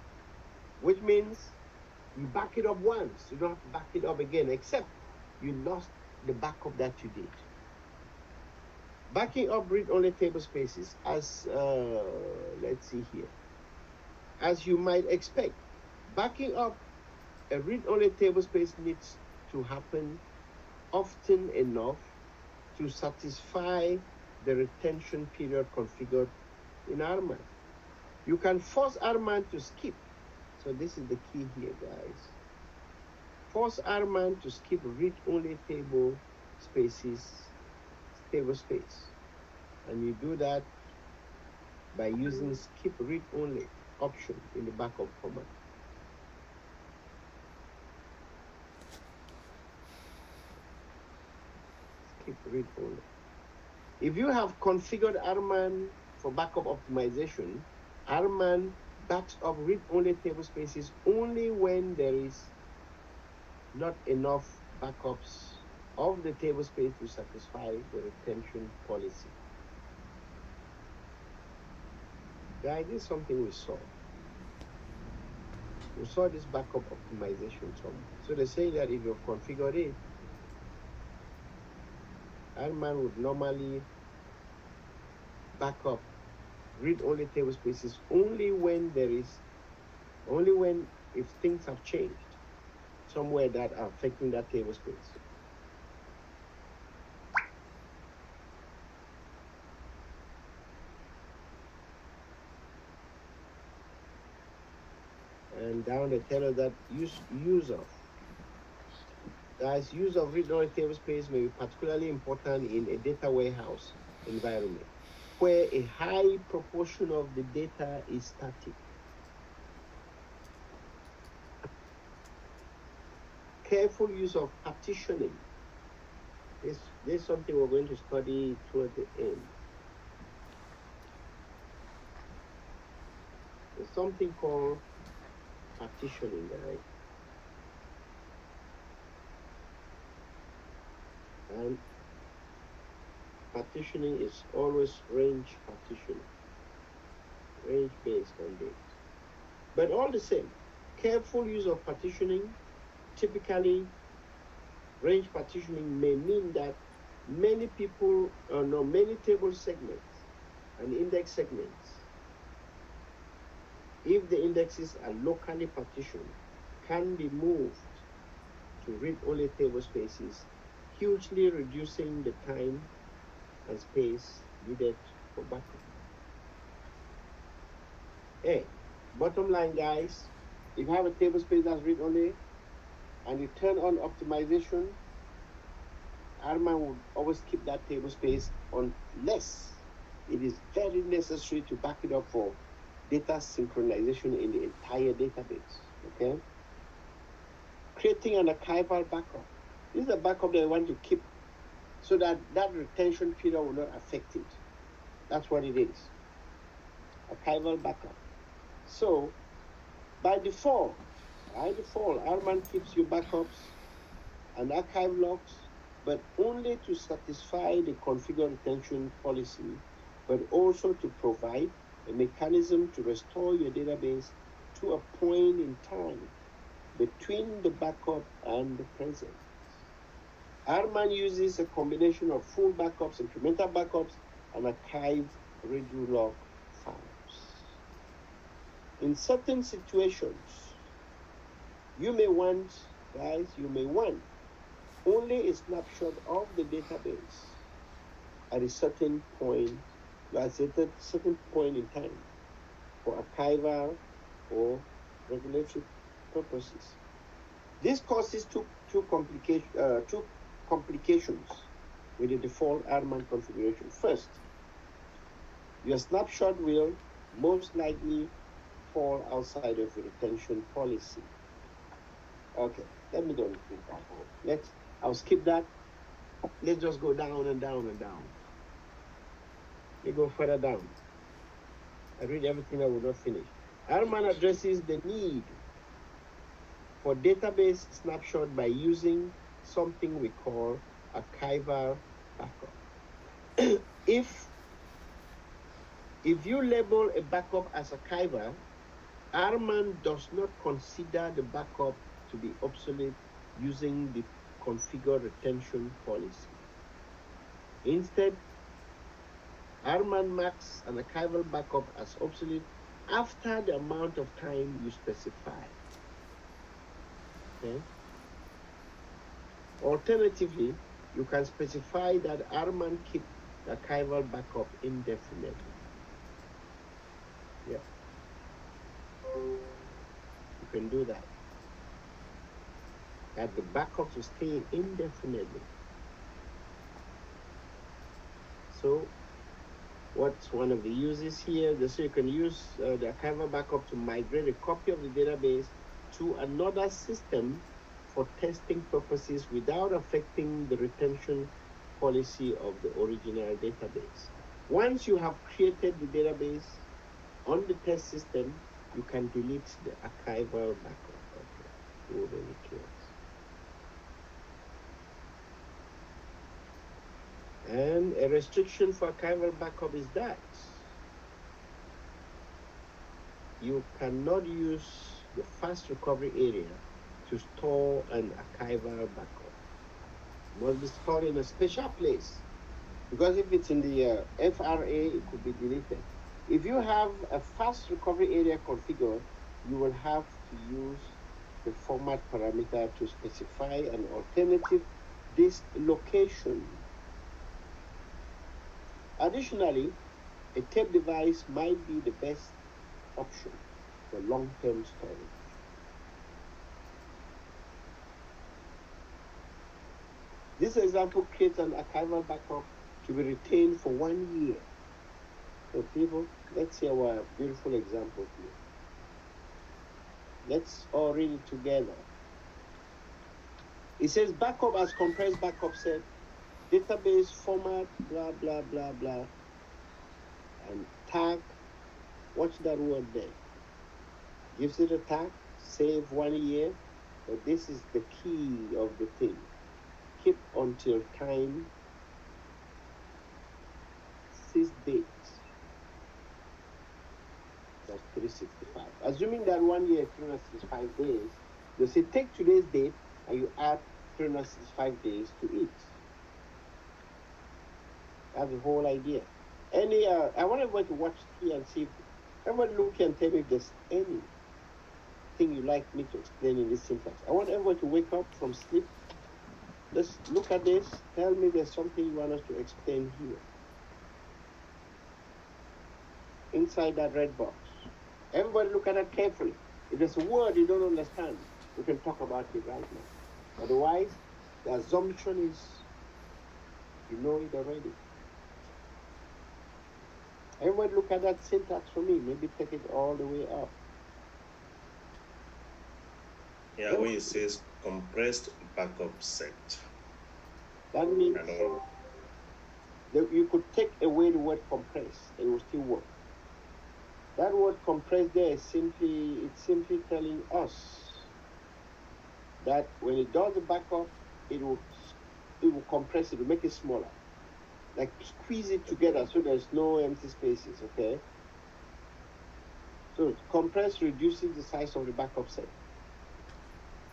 Which means you back it up once. You don't have to back it up again, except you lost the backup that you did. Backing up read-only table spaces, as let's see here. As you might expect, backing up a read-only table space needs to happen often enough to satisfy the retention period configured in RMAN. You can force RMAN to skip. So this is the key here, guys. Force RMAN to skip read-only table spaces, table space. And you do that by using skip read-only option in the backup command. Skip read-only. If you have configured RMAN for backup optimization, RMAN backs up read-only table spaces only when there is not enough backups of the table space to satisfy the retention policy. Guys, this is something we saw. We saw this backup optimization somewhere. So they say that if you configure it, RMAN would normally back up read-only table spaces only when if things have changed somewhere that are affecting that table space. And down they tell us that use of read-only table space may be particularly important in a data warehouse environment where a high proportion of the data is static. Careful use of partitioning. This is something we're going to study toward the end. There's something called partitioning, right? And partitioning is always range partitioning, range based on date. But all the same, careful use of partitioning, typically range partitioning may mean that many table segments and index segments, if the indexes are locally partitioned, can be moved to read-only table spaces, hugely reducing the time and space needed for backup. Hey, bottom line, guys, if you have a table space that's read-only and you turn on optimization, RMAN will always keep that table space unless it is very necessary to back it up for data synchronization in the entire database. Okay? creating an archival backup. This is a backup that you want to keep so that that retention period will not affect it. That's what it is. Archival backup. So by default, Arman keeps your backups and archive logs, but only to satisfy the configure retention policy, but also to provide a mechanism to restore your database to a point in time between the backup and the present. Arman uses a combination of full backups, incremental backups, and archived redo log files. In certain situations, you may want only a snapshot of the database at a certain point in time for archival or regulatory purposes. This causes two complications with the default Arman configuration. First, your snapshot will most likely fall outside of your retention policy. Okay, let me don't read that. I'll skip that. Let's just go down and down and down. Let me go further down. I read everything I will not finish. Arman addresses the need for database snapshot by using something we call archival backup. If you label a backup as archival, Arman does not consider the backup to be obsolete using the configure retention policy. Instead, Arman marks an archival backup as obsolete after the amount of time you specify. Okay? Alternatively, you can specify that Arman keep the archival backup indefinitely. Yeah. You can do that. That the backups will stay indefinitely. So, what's one of the uses here? So you can use the archival backup to migrate a copy of the database to another system for testing purposes without affecting the retention policy of the original database. Once you have created the database on the test system, you can delete the archival backup. Okay, already clear. And a restriction for archival backup is that you cannot use the fast recovery area to store an archival backup. It must be stored in a special place, because if it's in the FRA, it could be deleted. If you have a fast recovery area configured, you will have to use the format parameter to specify an alternative disk location. Additionally, a tape device might be the best option for long-term storage. This example creates an archival backup to be retained for 1 year. So people, let's see our beautiful example here. Let's all read it together. It says backup as compressed backup set, database format, blah, blah, blah, blah, and tag. Watch that word there. Gives it a tag, save 1 year, but this is the key of the thing. Keep until time, 6 dates. That's 365. Assuming that 1 year, 365 days, you say take today's date and you add 365 days to it. That's the whole idea. I want everyone to watch here and see if everyone look and tell me if there's anything you like me to explain in this syntax. I want everyone to wake up from sleep. Let's look at this. Tell me there's something you want us to explain here. Inside that red box. Everybody look at that carefully. If there's a word you don't understand, we can talk about it right now. Otherwise, the assumption is you know it already. Everybody look at that syntax for me. Maybe take it all the way up. Yeah, where it says compressed backup set. That means I don't know. that you could take away the word compress, it will still work. That word compress there is simply telling us that when it does the backup, it will compress it, it will make it smaller. Like squeeze it together so there's no empty spaces, okay? So compress reduces the size of the backup set.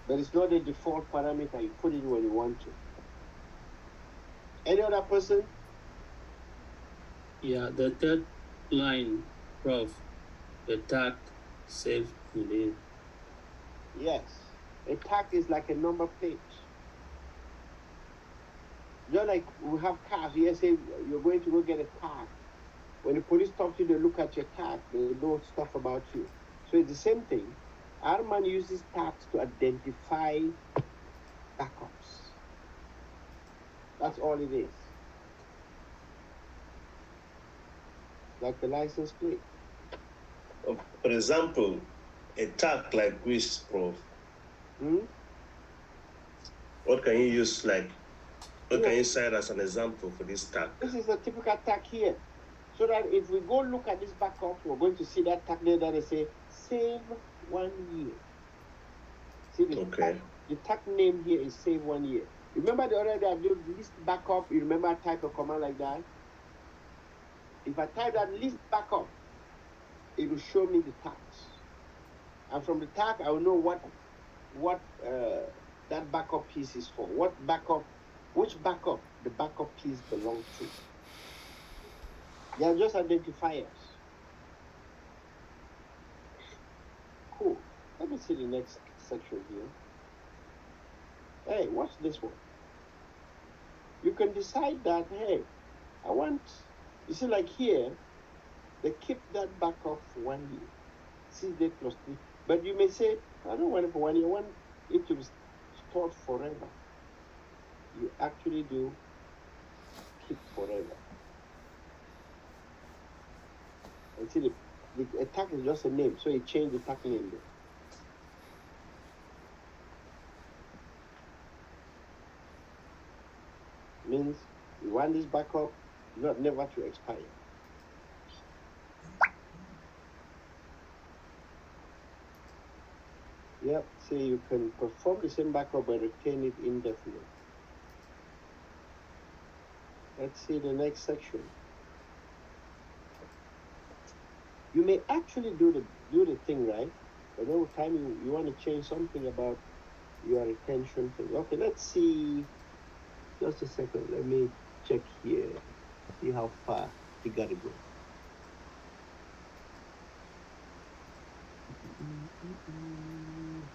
But it's not the default parameter, you put it when you want to. Any other person? Yeah, the third line, Prof, the tag save delay. Yes. A tag is like a number plate. Just like we have cars, here say you're going to go get a tag. When the police talk to you, they look at your tag, they know stuff about you. So it's the same thing. Arman uses tags to identify backups. That's all it is. Like the license plate. For example, a tag like which, Prof? What can you use what can you cite as an example for this tag? This is a typical tag here. So that if we go look at this backup, we're going to see that tag there that they say save 1 year. See the tag name here is save 1 year. Remember the other day I did list backup, you remember I type a command like that? If I type that list backup, it will show me the tags. And from the tag, I will know what that backup piece is for. Which backup the backup piece belongs to. They are just identifiers. Cool. Let me see the next section here. Hey, watch this one. You can decide that, hey, you see like here, they keep that backup for 1 year. 6 days plus 3. But you may say, I don't want it for 1 year, I want it to be stored forever. You actually do keep forever. And see, the tag is just a name, so you change the tag name there. Means you want this backup, never to expire. Yep, say you can perform the same backup but retain it indefinitely. Let's see the next section. You may actually do the thing right, but every time you want to change something about your retention thing. Okay, let's see. Just a second. Let me check here. See how far you gotta go.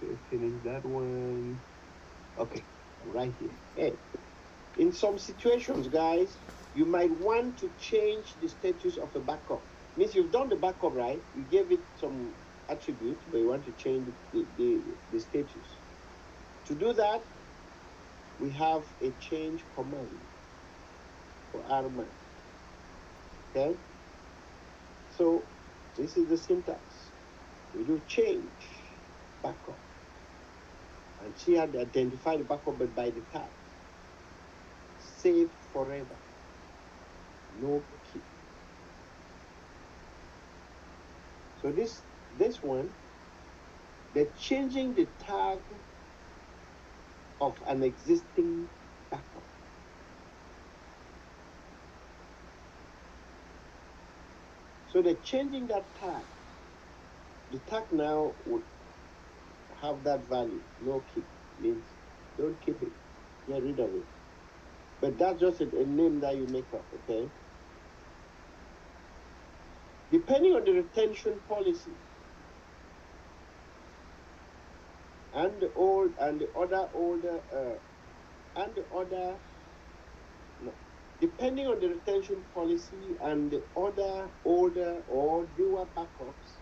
Okay, finish that one. Okay, right here. Hey, in some situations, guys, you might want to change the status of a backup. Means you've done the backup, right? You gave it some attribute, but you want to change the status. To do that, we have a change command for Arman. Okay? So this is the syntax. We do change backup. And see how to identify the backup but by the tag. Save forever. No keep. So this one, they're changing the tag of an existing backup. So they're changing that tag. The tag now would have that value. No keep means don't keep it. Get rid of it. But that's just a name that you make up, okay? Depending on the retention policy depending on the retention policy and the other older or newer backups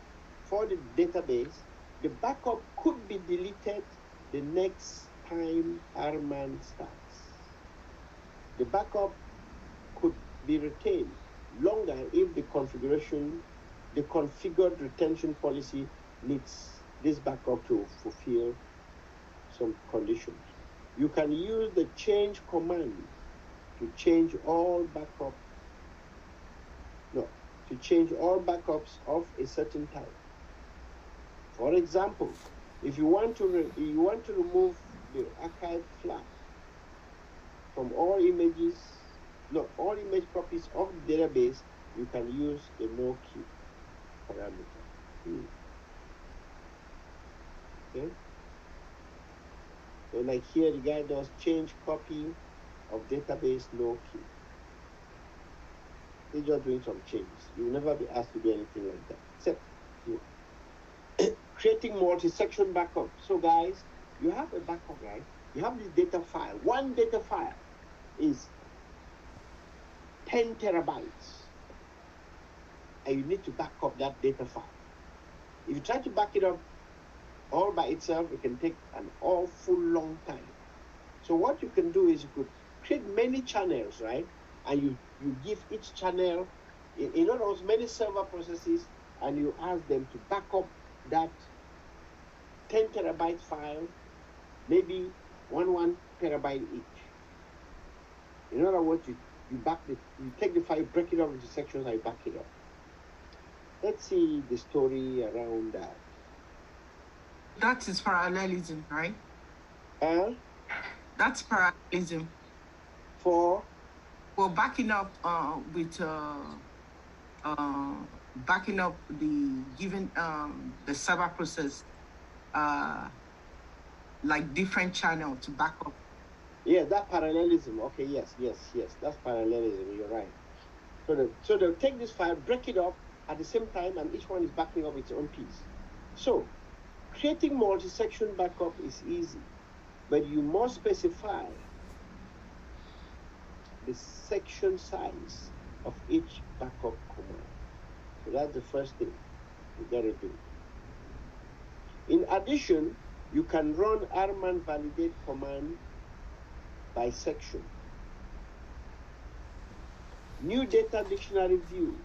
for the database, the backup could be deleted the next time Arman starts. The backup could be retained longer if the configured retention policy needs this backup to fulfill some conditions. You can use the change command to change all backups of a certain type. For example, if you want to remove the archive flag from all image copies of the database, you can use the no key parameter. Okay. So like here, the guy does change copy of database no key. He's just doing some changes. You will never be asked to do anything like that, except you. Creating multi-section backup. So guys, you have a backup, right? You have this data file. One data file is 10 terabytes. And you need to back up that data file. If you try to back it up all by itself, it can take an awful long time. So what you can do is you could create many channels, right? And you give each channel, in other words, many server processes, and you ask them to back up that 10 terabyte file, maybe one terabyte each. In other words, you take the file, break it up into sections, and you back it up. Let's see the story around that. That is parallelism, right? That's parallelism. For backing up with backing up the given the server process like different channel to back up. Yeah, that parallelism. Okay, yes, that's parallelism. You're right. So they'll take this file, break it up at the same time, and each one is backing up its own piece. So creating multi-section backup is easy, but you must specify the section size of each backup command. So that's the first thing you gotta do. In addition, you can run rman validate command by section. New data dictionary views,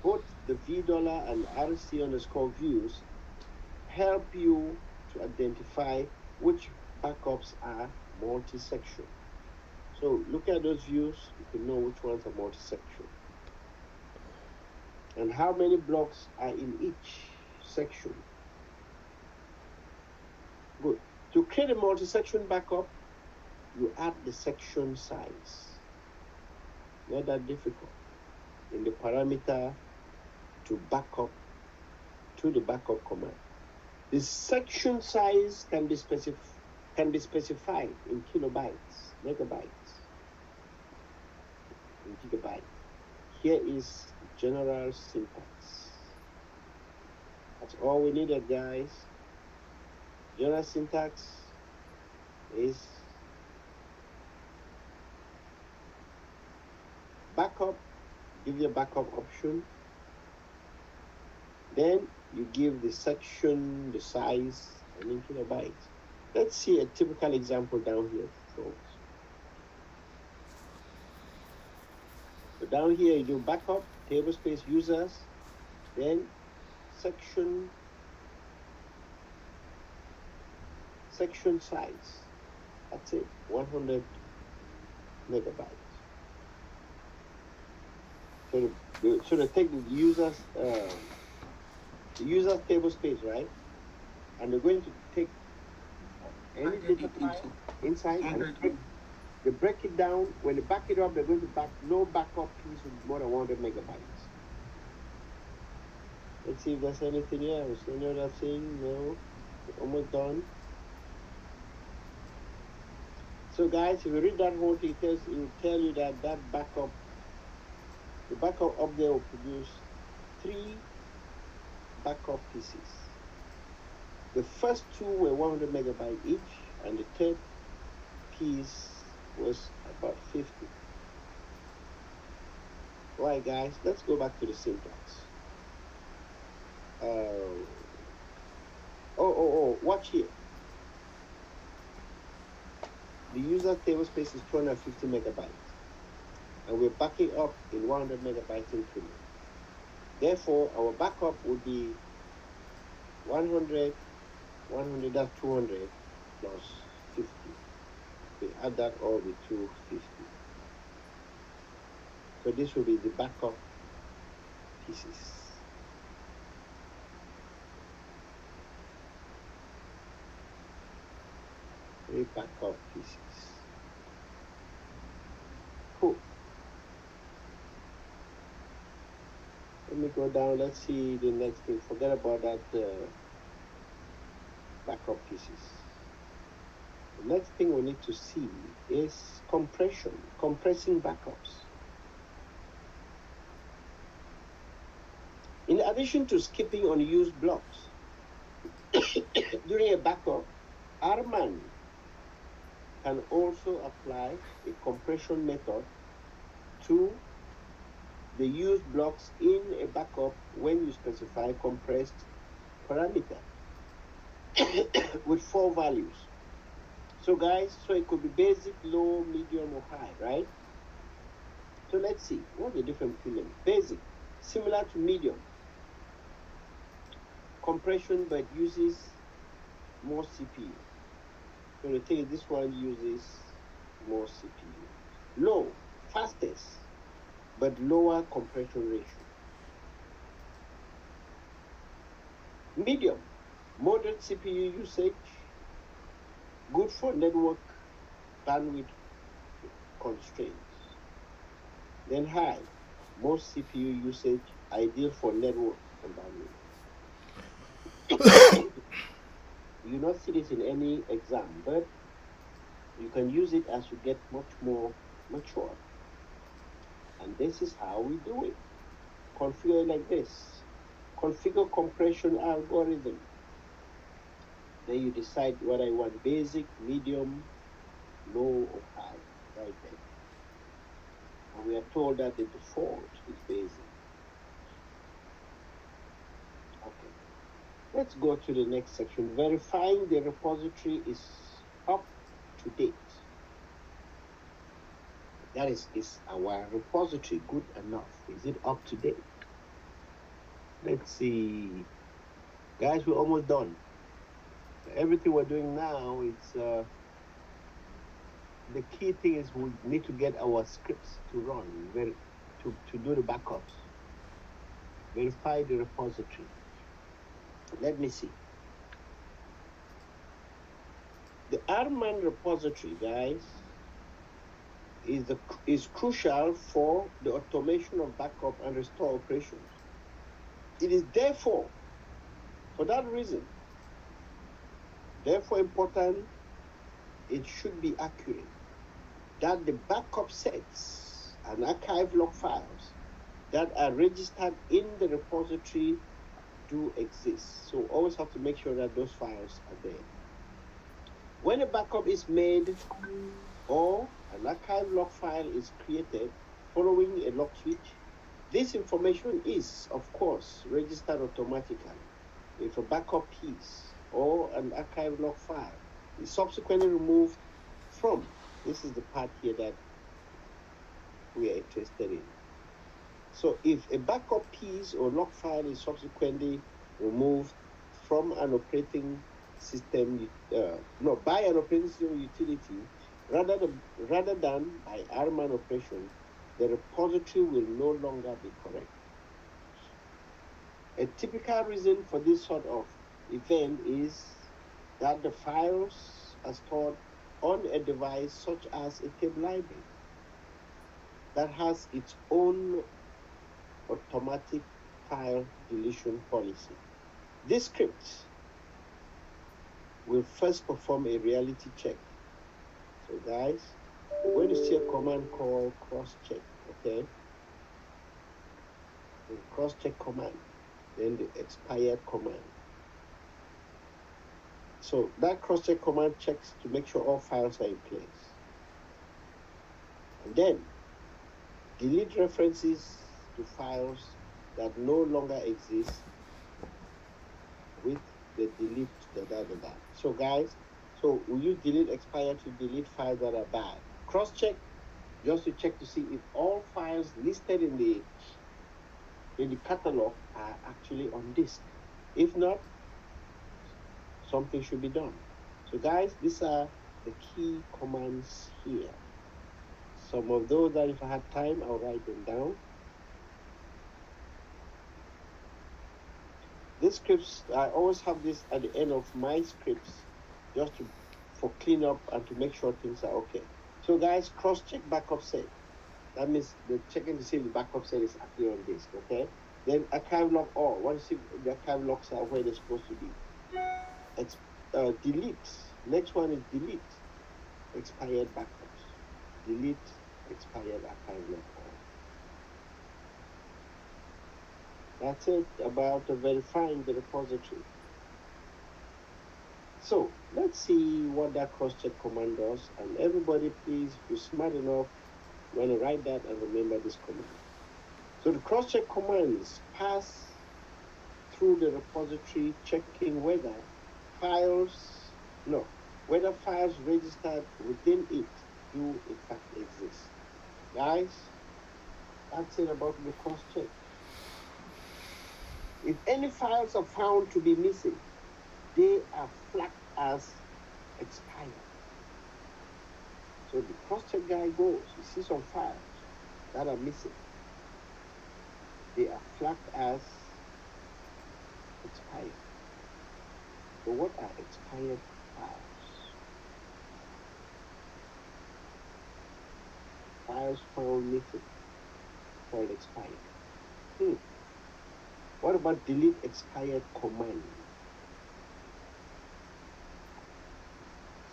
both the $v$ and RC_views, help you to identify which backups are multi-section. So look at those views, you can know which ones are multi-section and how many blocks are in each section. Good. To create a multi-section backup, you add the section size. Not that difficult. In the parameter to backup to the backup command. The section size can be specified in kilobytes, megabytes, in gigabytes. Here is general syntax. That's all we needed, guys. General syntax is backup, give you a backup option. Then you give the section, the size, and in kilobytes. Let's see a typical example down here, folks. So down here you do backup, tablespace users, then section size. That's it, 100 megabytes. So they take the users tablespace, right? And they're going to take any data file inside and they break it down. When they back it up, they're going to back no backup piece with more than 100 megabytes. Let's see if there's anything else. Any other thing? No. We're almost done. So guys, if you read that whole thing, it will tell you that backup, the backup up there will produce 3 backup pieces. The first 2 were 100 megabytes each, and the third piece was about 50. All right, guys, let's go back to the syntax. Watch here. The user tablespace is 250 megabytes, and we're backing up in 100 megabytes increment. Therefore, our backup would be 100 100, that's 200 plus 50. We add that all with 250. So this will be the backup pieces. Three backup pieces. Cool. Let me go down. Let's see the next thing. Forget about that backup pieces. The next thing we need to see is compression, compressing backups. In addition to skipping unused blocks, during a backup, RMAN can also apply a compression method to the used blocks in a backup when you specify compressed parameter with 4 values. So guys, so it could be basic, low, medium, or high, right? So let's see, what's the difference between them? Basic, similar to medium. Compression, but uses more CPU. So the thing is, this one uses more CPU. Low, fastest, but lower compression ratio. Medium, moderate CPU usage, good for network bandwidth constraints. Then high, more CPU usage, ideal for network and bandwidth. You will not see this in any exam, but you can use it as you get much more mature. And this is how we do it. Configure it like this. Configure compression algorithm. Then you decide whether you want basic, medium, low, or high, right there. And we are told that the default is basic. Okay. Let's go to the next section. Verifying the repository is up to date. That is our repository good enough? Is it up to date? Let's see. Guys, we're almost done. Everything we're doing now is the key thing is we need to get our scripts to run, to do the backups. Verify the repository. Let me see. The RMAN repository, guys, is crucial for the automation of backup and restore operations. It is therefore, for that reason, therefore important, it should be accurate, that the backup sets and archive log files that are registered in the repository do exist. So always have to make sure that those files are there. When a backup is made or an archive log file is created following a log switch, this information is, of course, registered automatically. If a backup piece or an archive log file is subsequently removed from, this is the part here that we are interested in. So if a backup piece or log file is subsequently removed from an operating system, by an operating system utility, rather than by RMAN operation, the repository will no longer be correct. A typical reason for this sort of event is that the files are stored on a device such as a tape library that has its own automatic file deletion policy. This script will first perform a reality check. So guys, we're going to see a command called cross-check, okay? The cross-check command, then the expired command. So that cross-check command checks to make sure all files are in place. And then delete references to files that no longer exist with the delete . So guys, so we use delete expired to delete files that are bad. Cross-check just to check to see if all files listed in the catalog are actually on disk. If not, something should be done. So guys, these are the key commands here. Some of those that if I had time, I'll write them down. These scripts, I always have this at the end of my scripts, just for cleanup and to make sure things are okay. So guys, cross-check backup set. That means the checking to see if the backup set is actually on disk, okay? Then archive log all. What is if the archive logs are where they're supposed to be? Delete. Next one is delete expired backups. Delete expired archive log all. That's it about verifying the repository. So let's see what that cross-check command does. And everybody, please, if you're smart enough, you want to write that and remember this command. So the cross-check commands pass through the repository, checking whether files registered within it do in fact exist. Guys, that's it about the cross-check. If any files are found to be missing, they are flagged as expired. So the cross-check guy goes, he sees some files that are missing. They are flagged as expired. So what are expired files? Files found missing, called expired. What about delete expired command?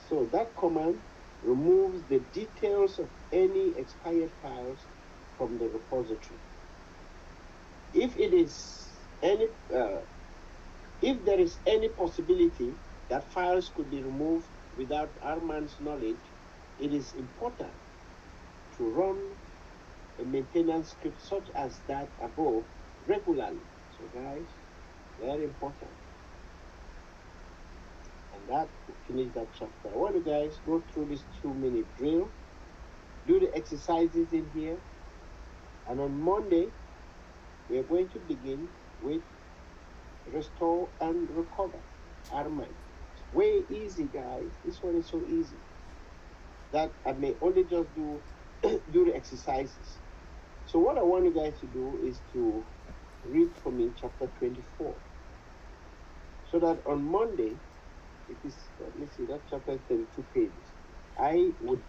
So that command removes the details of any expired files from the repository. If it is any, if there is any possibility that files could be removed without Arman's knowledge, it is important to run a maintenance script such as that above regularly. So guys, very important. And that will finish that chapter. I want you guys go through this 2-minute drill, do the exercises in here, and on Monday, we are going to begin with restore and recover. Arman. Way easy, guys. This one is so easy that I may only just do the exercises. So what I want you guys to do is to read for me chapter 24. So that on Monday, it is, let me see, that chapter is 32 pages. I would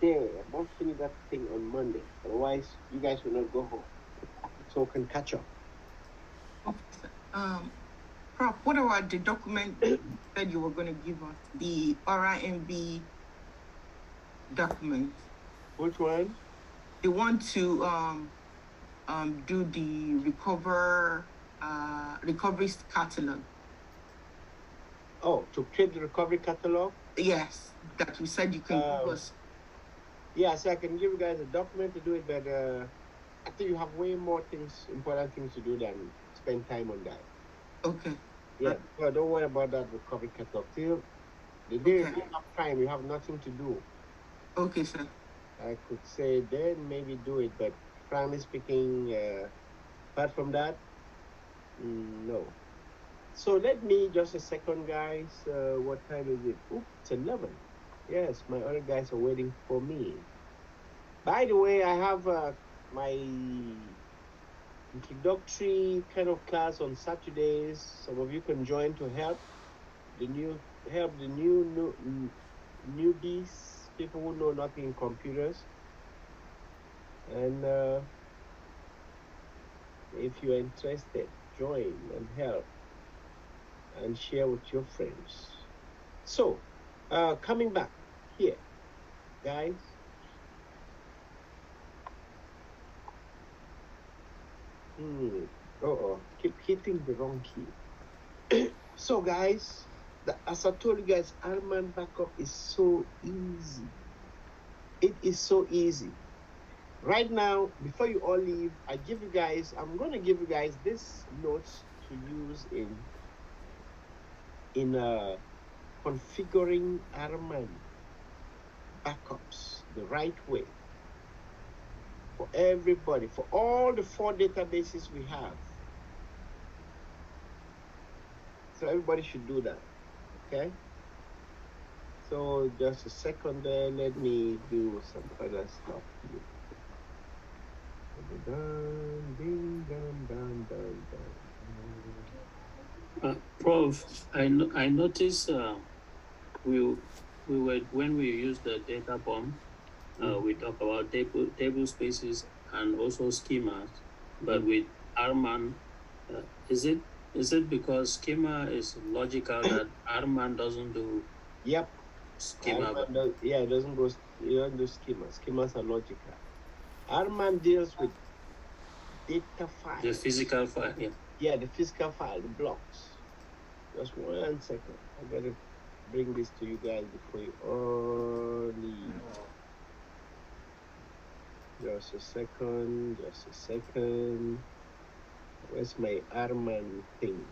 not finish that thing on Monday. Otherwise, you guys will not go home. So we can catch up. Prof, what about the document that you were going to give us? The RIMB document. Which one? They want to do the recovery catalog. Oh, to create the recovery catalog? Yes, that you said you can give us. Yeah, so I can give you guys a document to do it, but I think you have way more important things to do than spend time on that. Okay. Yeah, well, don't worry about that recovery catalog. Till the day you have time, you have nothing to do. Okay, sir. I could say then maybe do it, but frankly speaking, apart from that, no. So let me just a second, guys. What time is it? Oops, it's 11. Yes, my other guys are waiting for me. By the way, I have my introductory kind of class on Saturdays. Some of you can join to help the newbies, people who know nothing in computers. And if you're interested, join and help and share with your friends. So, coming back here, guys. Keep hitting the wrong key. So, guys, as I told you guys, Arman backup is so easy. It is so easy. Right now, before you all leave, I'm going to give you guys this notes to use in configuring Arman backups the right way for everybody, for all the 4 databases we have. So everybody should do that, okay? So just a second there. Let me do some other stuff here. Dun, ding, dun, dun, dun, dun. Prof, I noticed we were when we use the data bomb, we talk about table spaces and also schemas, but with Arman, is it because schema is logical that Arman doesn't do Yep. schema? It doesn't go. You don't do schemas. Schemas are logical. Arman deals with data file. The physical file, yeah. Yeah, the physical file, the blocks. Just 1 second. I gotta bring this to you guys before you all leave. Just a second. Just a second. Where's my Arman thing?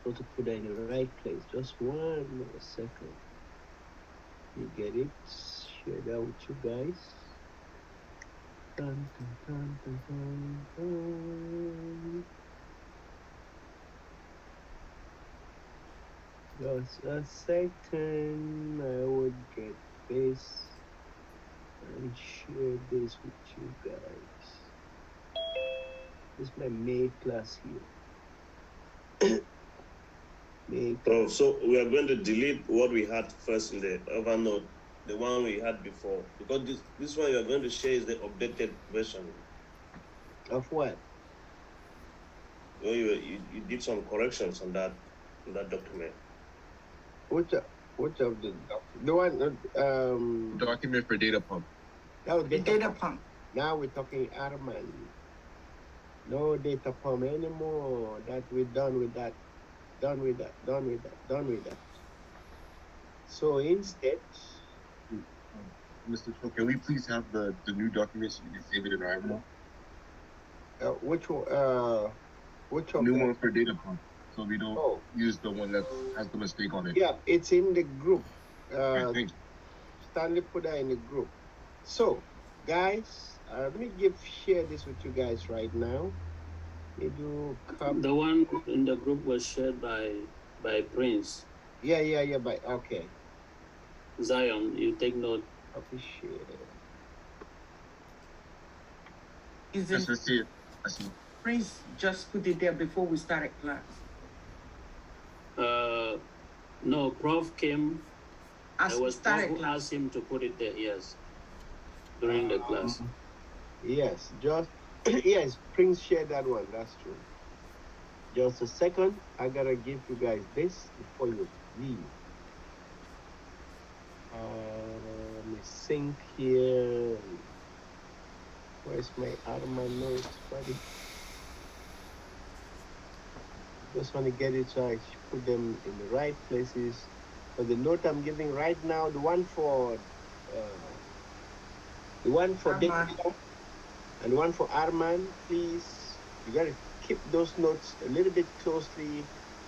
Got to put that in the right place. Just 1 more second. You get it? Share that with you guys. Dun, dun, dun, dun, dun, dun. Just a second. I would get this and share this with you guys. This is my May class here. May Oh, so we are going to delete what we had first in the Evernote, the one we had before, because this one you are going to share is the updated version. Of what? Well, you did some corrections on that document. Which of the one Document for data pump. that was The data pump. Now we're talking Arman. No data pump anymore. That we're done with that. Done with that. So instead, Mr. Cho, can we please have the new documents so we can save it in our Evernote? which of New them? one for data pump, so we don't use the one that has the mistake on it. Yeah, it's in the group. Okay, thank you. Stanley put that in the group. So, guys, let me share this with you guys right now. Let me do copy. The one in the group was shared by Prince. Yeah, but okay. Zion, you take note. Copy share. Is Yes, it I see it. I see it. Prince just put it there before we started class? No, Prof came. As I we was Prof started who class. asked him to put it there, yes, during the class. Yes, just yes, Prince shared that one. That's true. Just a second. I gotta give you guys this before you leave. Let me sync here. Where's my Arman notes, buddy? Just want to get it so I put them in the right places. But the note I'm giving right now, the one for Arman. data and one for Arman, please, you gotta keep those notes a little bit closely.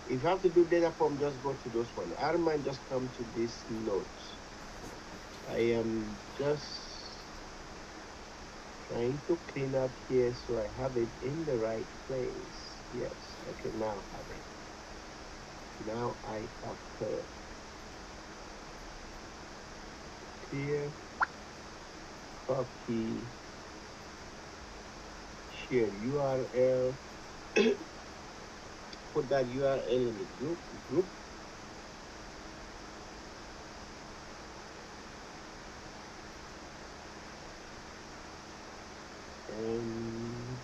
If you have to do data form, just go to those ones. Arman, just come to these notes. I am just trying to clean up here so I have it in the right place. Yes, okay, now I have it. Now I have her. Here, copy, share URL, put that URL in the group. And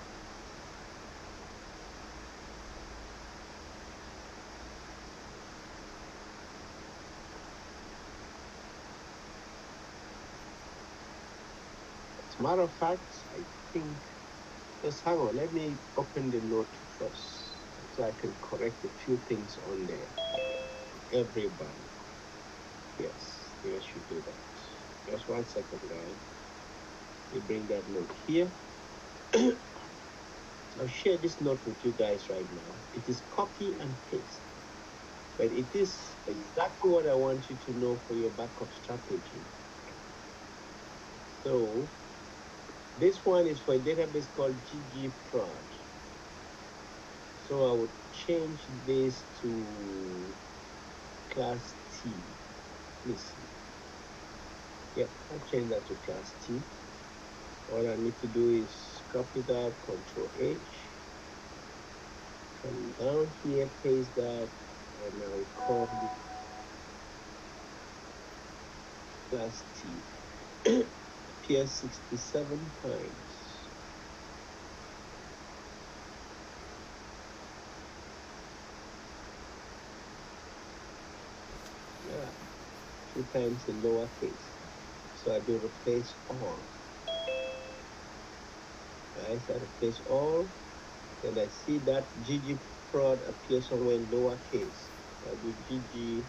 as a matter of fact, I think, just hang on, let me open the note first so I can correct a few things on there. Everybody. Yes, I should do that. Just 1 second, guys. We bring that note here. I'll share this note with you guys right now. It is copy and paste, but it is exactly what I want you to know for your backup strategy. So this one is for a database called ggprod. So I would change this to class T. Please see. Yeah, I'll change that to class T. All I need to do is copy that, Control H, come down here, paste that, and I'll call it class T. Appears 67 times. Yeah, 2 times in lowercase. So I do replace all. Right, so I replace all. Then I see that GG prod appears somewhere in lowercase. I do GG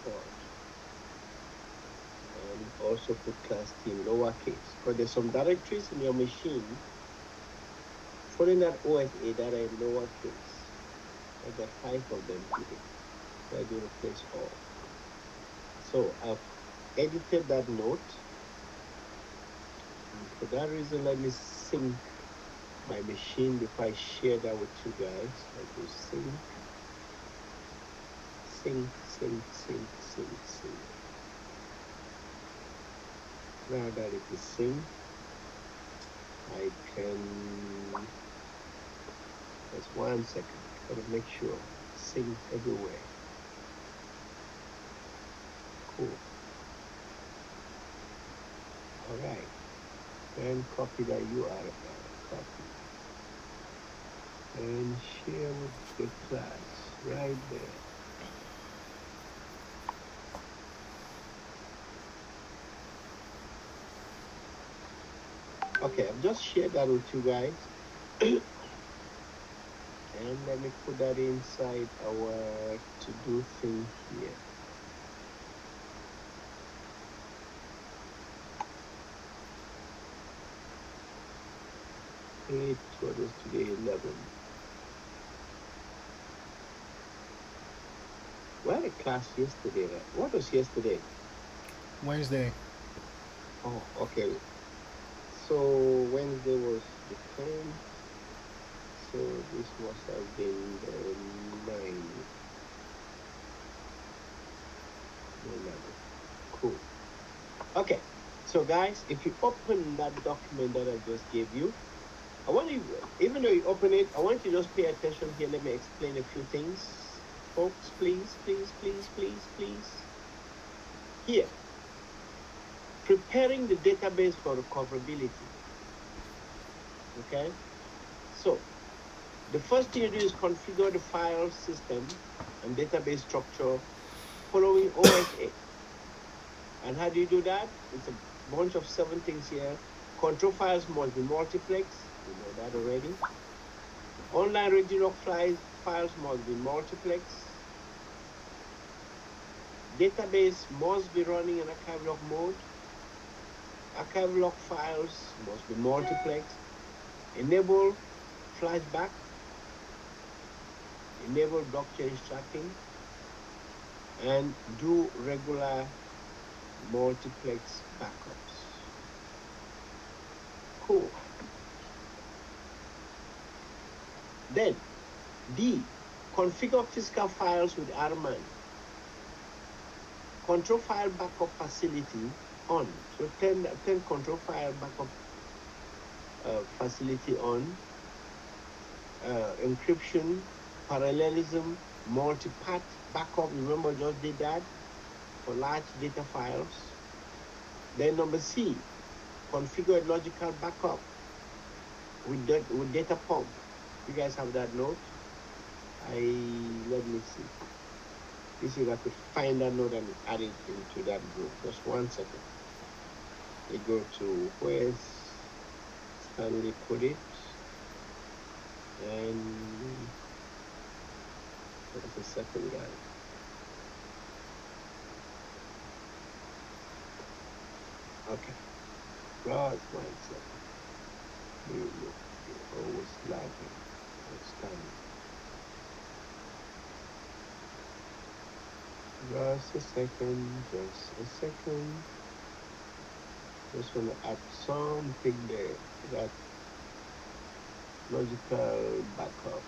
prod. And also put class T in lowercase. Because there's some directories in your machine following that OSA that are in lowercase. I got 5 of them today. So I do replace all. So I've edited that note. And for that reason, let me sync my machine before I share that with you guys. I do sync. Now that it is synced, I can, just 1 second, gotta make sure, sync everywhere. Cool. All right, then copy that URL, copy, and share with the class right there. Okay, I've just shared that with you guys. And let me put that inside our to-do thing here. What is today? 11. We had a class yesterday, right? What was yesterday? Wednesday. Oh, okay. So Wednesday was the 10th. So this must have been the 9th. 11th. Cool. Okay. So guys, if you open that document that I just gave you, I want you, even though you open it, I want you to just pay attention here. Let me explain a few things. Folks, please. Here, preparing the database for recoverability. Okay? So, the first thing you do is configure the file system and database structure following OSA. And how do you do that? It's a bunch of 7 things here. Control files must be multiplexed. You know that already. Online ReadyLog files must be multiplexed. Database must be running in archive log mode. Archive log files must be multiplexed. Enable flashback. Enable block change tracking. And do regular multiplex backups. Cool. Then, D, configure physical files with RMAN. Control file backup facility on. So turn control file backup facility on. Encryption, parallelism, multi-path backup. Remember, just did that for large data files. Then number C, configure a logical backup with data pump. You guys have that note? Let me see. This is I could find that note and add it into that group. Just 1 second. We go to where's Stanley put it, and what's the second guy? Okay. Right, 1 second. You're always lagging. Outstanding. Just a second. Just want to add something there. That logical backup.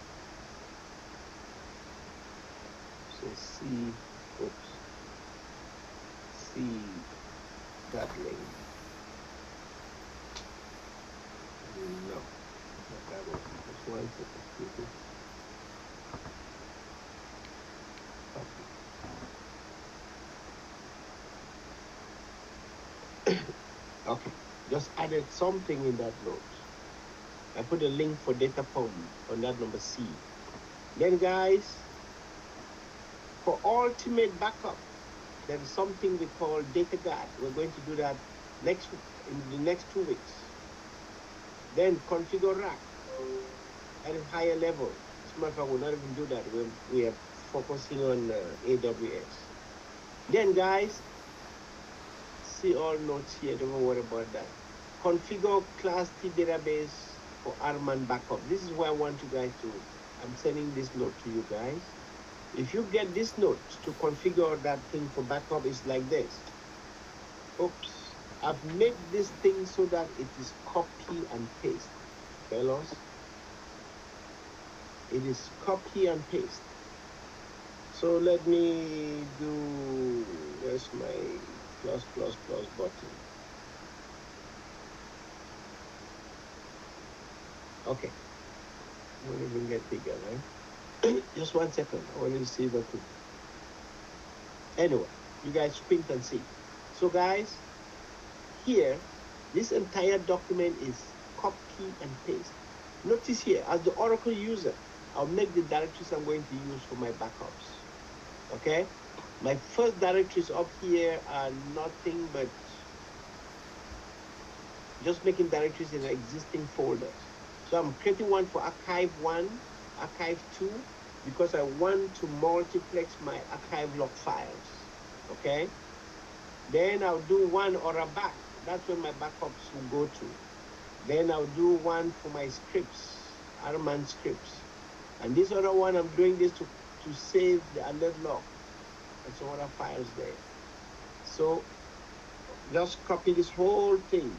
So C Oops. See that link. No, not that one. Just one second. Excuse me. Okay, just added something in that note. I put a link for data pump on that number C. Then guys, for ultimate backup, there is something we call data guard. We're going to do that in the next 2 weeks. Then configure rack at a higher level. As a matter of fact, we'll not even do that. We are focusing on AWS. Then guys, see all notes here, don't worry about that. Configure Class T database for Arman backup. This is where I want you guys to, I'm sending this note to you guys. If you get this note to configure that thing for backup, it's like this. Oops, I've made this thing so that it is copy and paste, fellows. It is copy and paste. So let me do, where's my plus button? Okay, won't even get bigger, right? Just 1 second, I want to see the thing. Anyway, you guys print and see. So guys, here, this entire document is copy and paste. Notice here, as the Oracle user, I'll make the directories I'm going to use for my backups. Okay? My first directories up here are nothing but just making directories in existing folders. So I'm creating one for archive 1, archive 2, because I want to multiplex my archive log files. Okay? Then I'll do one or a back. That's where my backups will go to. Then I'll do one for my scripts, Arman scripts. And this other one, I'm doing this to save the alert log and some other files there. So just copy this whole thing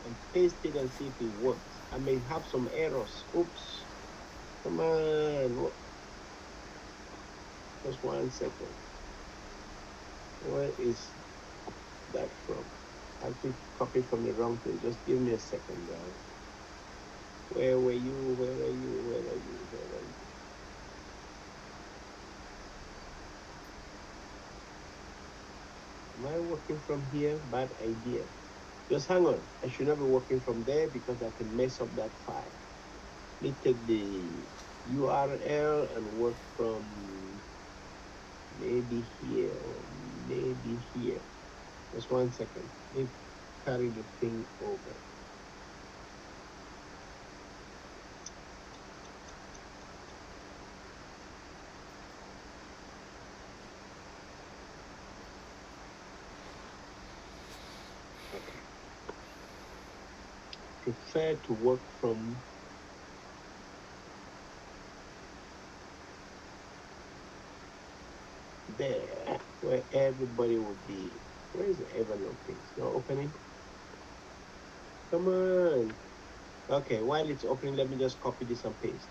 and paste it and see if it works. I may have some errors. Oops. Come on. Just 1 second. Where is that from? I have to copy from the wrong place. Just give me a second, guys. Where were you? Where are you? Where are you? Where are you? Am I working from here? Bad idea. Just hang on. I should not be working from there because I can mess up that file. Let me take the URL and work from maybe here or maybe here. Just 1 second. Let me carry the thing over. Okay. Prefer to work from there, where everybody would be. Where is the Evernote thing? It's not opening. Come on. Okay, while it's opening, let me just copy this and paste.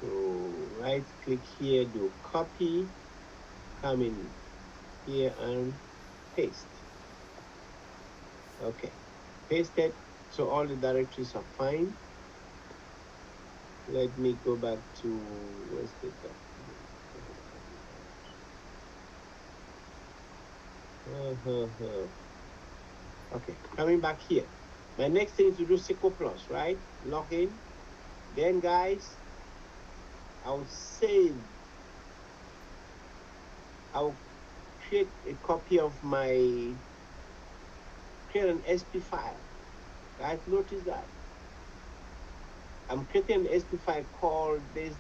So right click here, do copy, come in here and paste. Okay, pasted. So all the directories are fine. Let me go back to, where's the document? Okay, coming back here. My next thing is to do SQL Plus, right? Log in. Then guys, I'll create a copy of create an SP file. Guys, notice that. I'm creating an SP file called this,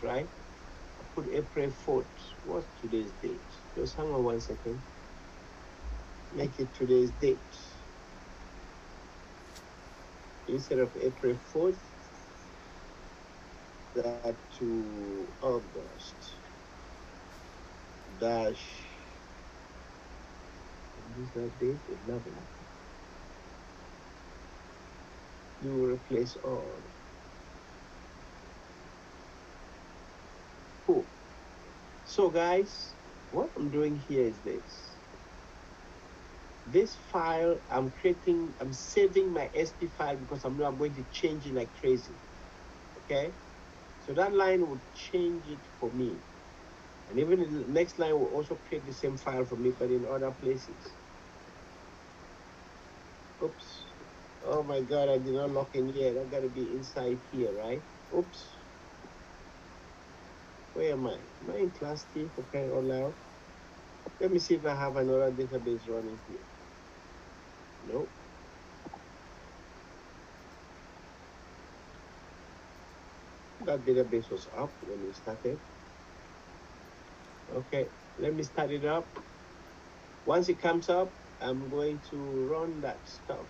right? I put April 4th. What's today's date? Just hang on 1 second. Make it today's date. Instead of April 4th, that to August dash, what is that date? 11. do replace all. Cool. So guys, what I'm doing here is this. This file I'm saving my SP file because I'm going to change it like crazy. Okay? So that line will change it for me. And even the next line will also create the same file for me, but in other places. Oops. Oh my God, I did not lock in yet. I gotta be inside here, right? Oops. Where am I? Am I in class T for crying out loud? Let me see if I have another database running here. Nope. That database was up when we started. Okay, let me start it up. Once it comes up, I'm going to run that stuff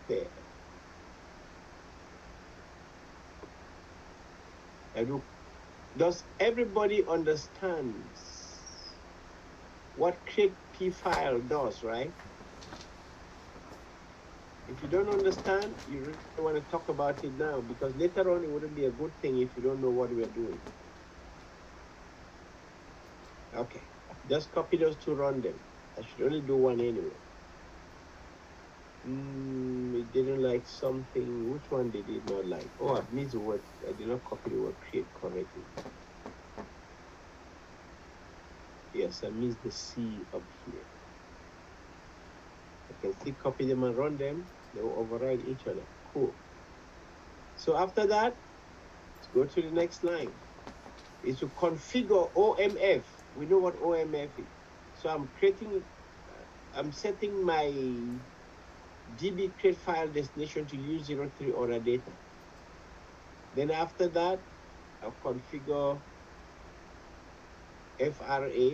there. Does everybody understands what create P file does, right? If you don't understand, you really want to talk about it now, because later on it wouldn't be a good thing if you don't know what we're doing. Okay, just copy those two, run them. I should only do one anyway. It didn't like something. Which one did it not like? Oh, I missed the word. I did not copy the word create correctly. Yes, I missed the C up here. I can still copy them and run them. They will override each other. Cool. So after that, let's go to the next line. Is to configure OMF. We know what OMF is. So I'm setting my DB create file destination to U03 order data. Then after that, I'll configure FRA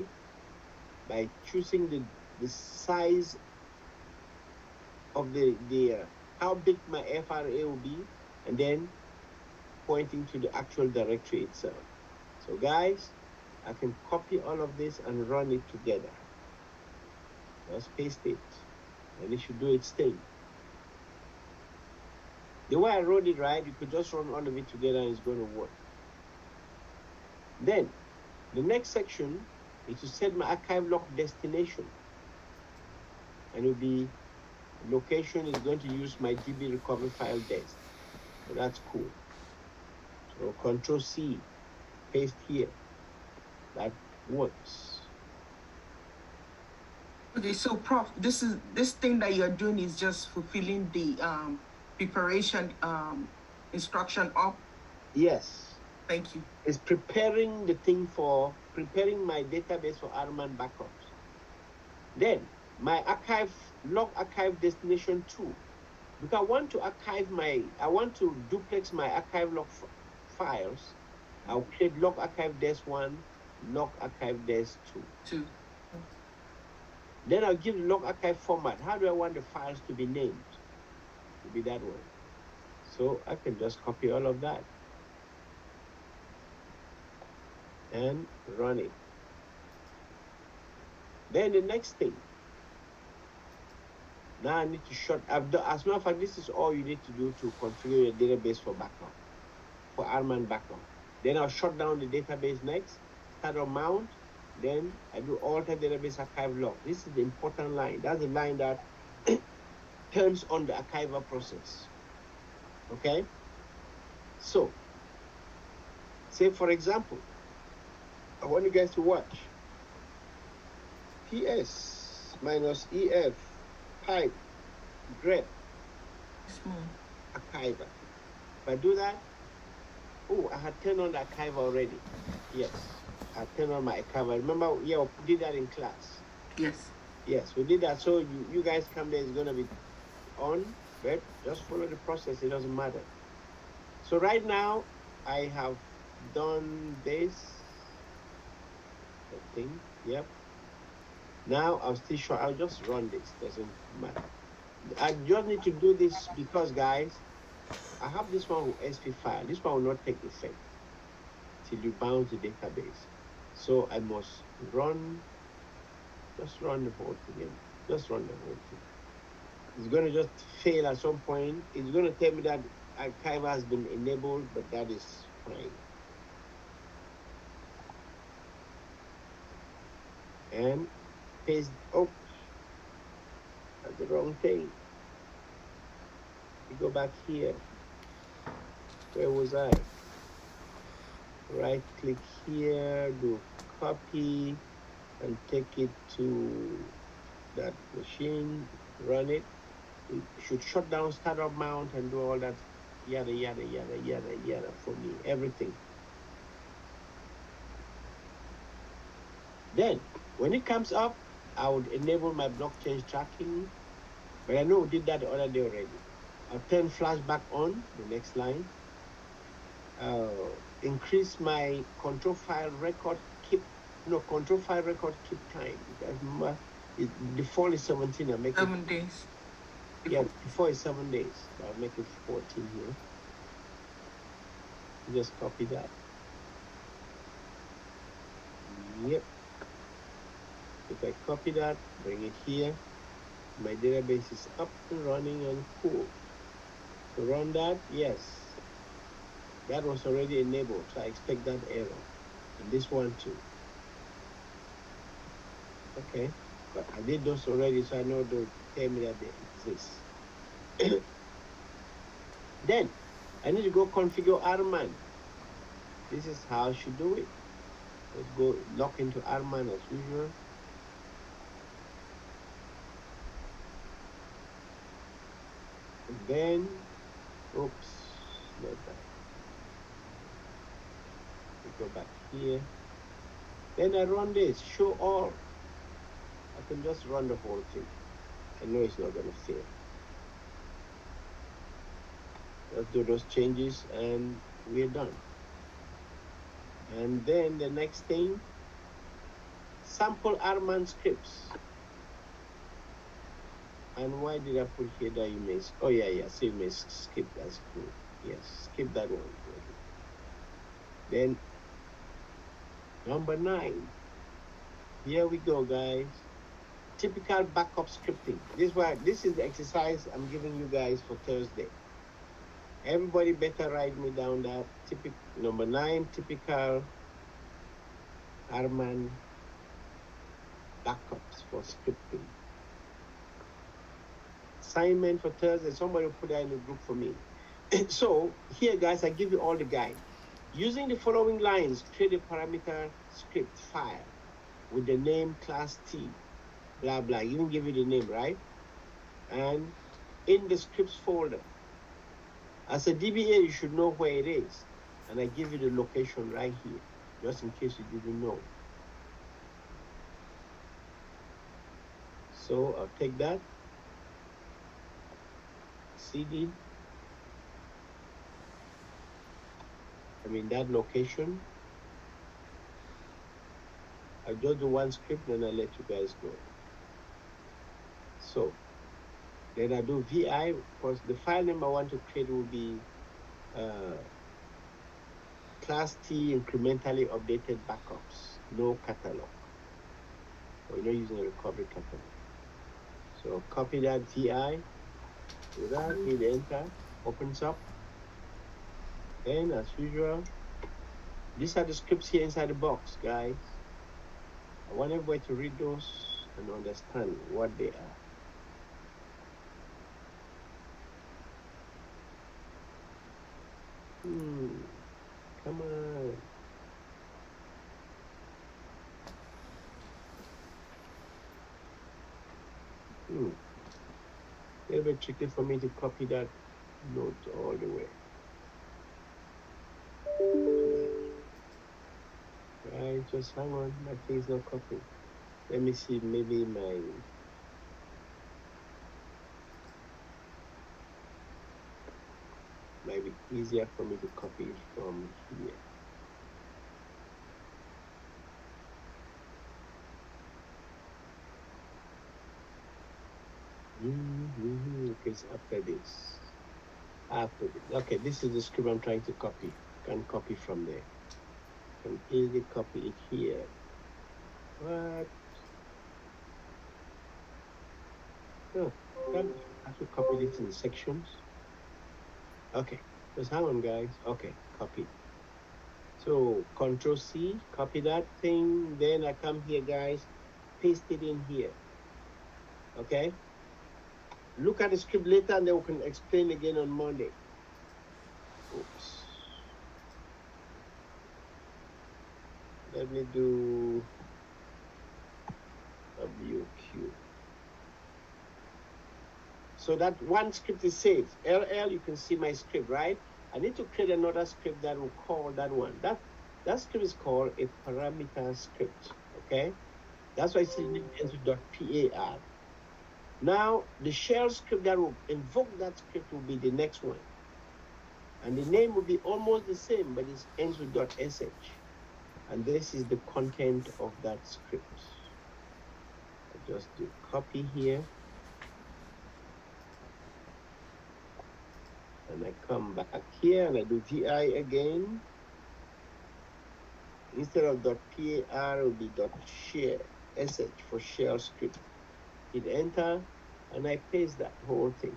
by choosing the size of the how big my FRA will be, and then pointing to the actual directory itself. So guys, I can copy all of this and run it together. Just paste it, and it should do its thing. The way I wrote it, right, you could just run all of it together and it's going to work. Then, the next section is to set my archive lock destination. And it will be, location is going to use my DB recovery file dest. So that's cool. So Control C, paste here. That works. Okay, so Prof, this thing that you're doing is just fulfilling the preparation instruction up. Yes. Thank you. It's preparing the thing for preparing my database for Arman backups. Then my log archive destination 2. Because I want to duplex my archive log files. I'll create log archive dest 1, log archive dest 2. Then I'll give the log archive format. How do I want the files to be named? To be that way. So I can just copy all of that and run it. Then the next thing. Now I need to shut. As a matter of fact, this is all you need to do to configure your database for backup, for Arman backup. Then I'll shut down the database next, start on mount, then I do alter database archive log. This is the important line. That's the line that turns on the archiver process. Okay? So, say for example, I want you guys to watch. PS minus EF pipe grep archiver. If I do that, oh, I had turned on the archiver already. Yes, I turned on my archiver. Remember, yeah, we did that in class. Yes. Yes, we did that. So you guys come there, it's going to be on, but just follow the process. It doesn't matter. So right now, I have done this. I think, yep. Now I'll still show. I'll just run this. Doesn't matter. I just need to do this because, guys, I have this one with SP file. This one will not take effect till you bounce the database. So I must run. Just run the whole thing. Just run the whole thing. It's going to just fail at some point. It's going to tell me that archive has been enabled, but that is fine. And paste, oops, that's the wrong thing. You go back here. Where was I? Right click here, do copy, and take it to that machine, run it. It should shut down startup mount and do all that yada yada yada yada yada for me, everything. Then when it comes up, I would enable my blockchain tracking, but I know we did that the other day already. I'll turn flashback on, the next line. Increase my control file record control file record keep time. Default is 17. I'll make 7 days. Yeah, before is 7 days. I'll make it 14 here. Just copy that. Yep. If I copy that, bring it here. My database is up and running and cool. To run that, yes. That was already enabled, so I expect that error. And this one too. Okay, but I did those already, so I know they'll tell me that they exist. Then, I need to go configure Arman. This is how I should do it. Let's go log into Arman as usual. And then, oops, not that. We go back here. Then I run this, show all. I can just run the whole thing. I know it's not gonna fail. Let's do those changes and we're done. And then the next thing, sample Arman scripts. And why did I put here that you may, oh yeah, so you may skip, that's cool. Yes, skip that one. Then number 9, here we go, guys. Typical backup scripting. This is the exercise I'm giving you guys for Thursday. Everybody better write me down that number 9, typical Arman backups for scripting. Assignment for Thursday, somebody will put that in the group for me. So here, guys, I give you all the guide. Using the following lines, create a parameter script file with the name class T, blah, blah. You didn't give you the name, right? And in the scripts folder, as a DBA, you should know where it is. And I give you the location right here, just in case you didn't know. So I'll take that, CD, that location. I'll just do one script, then I'll let you guys go. So then I do VI, because the file name I want to create will be class T incrementally updated backups, no catalog. We're not using a recovery catalog. So copy that VI, do that, hit enter, opens up. And as usual, these are the scripts here inside the box, guys. I want everybody to read those and understand what they are. Come on. A little bit tricky for me to copy that note all the way. Right, just hang on, my thing's not copying. Let me see, maybe might be easier for me to copy it from here. Okay, so after this. Okay, this is the script I'm trying to copy. Can copy from there. Can easily copy it here. What? Oh, I have to copy this in sections. Okay, just hang on, guys. Okay, copy. So Control C, copy that thing. Then I come here, guys, paste it in here. Okay. Look at the script later, and then we can explain again on Monday. Oops. Let me do WQ. So that one script is saved. LL, you can see my script, right? I need to create another script that will call that one. That script is called a parameter script, okay? That's why it's ends with .par. Now, the shell script that will invoke that script will be the next one. And the name will be almost the same, but it ends with .sh. And this is the content of that script. I just do copy here. And I come back here and I do VI again. Instead of .par, it will be .share, sh for shell script. Hit enter, and I paste that whole thing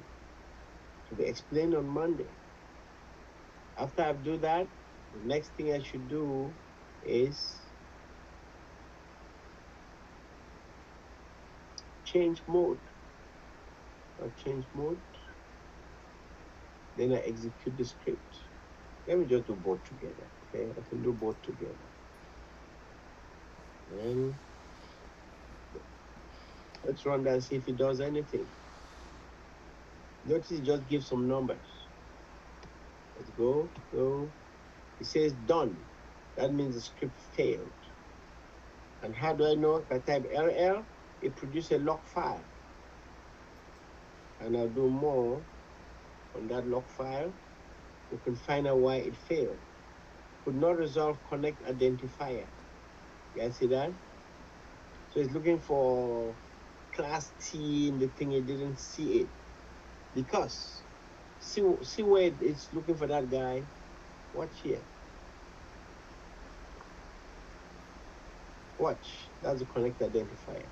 to be explained on Monday. After I do that, the next thing I should do is change mode. I'll change mode. Then I execute the script. Let me just do both together, okay? I can do both together. And let's run that and see if it does anything. Notice it just gives some numbers. Let's go. It says done. That means the script failed. And how do I know? If I type LL, it produces a log file. And I'll do more on that log file. We can find out why it failed. Could not resolve connect identifier. You guys see that? So it's looking for class T in the thing, it didn't see it. Because, see where it's looking for that guy? Watch here. Watch, that's the connect identifier.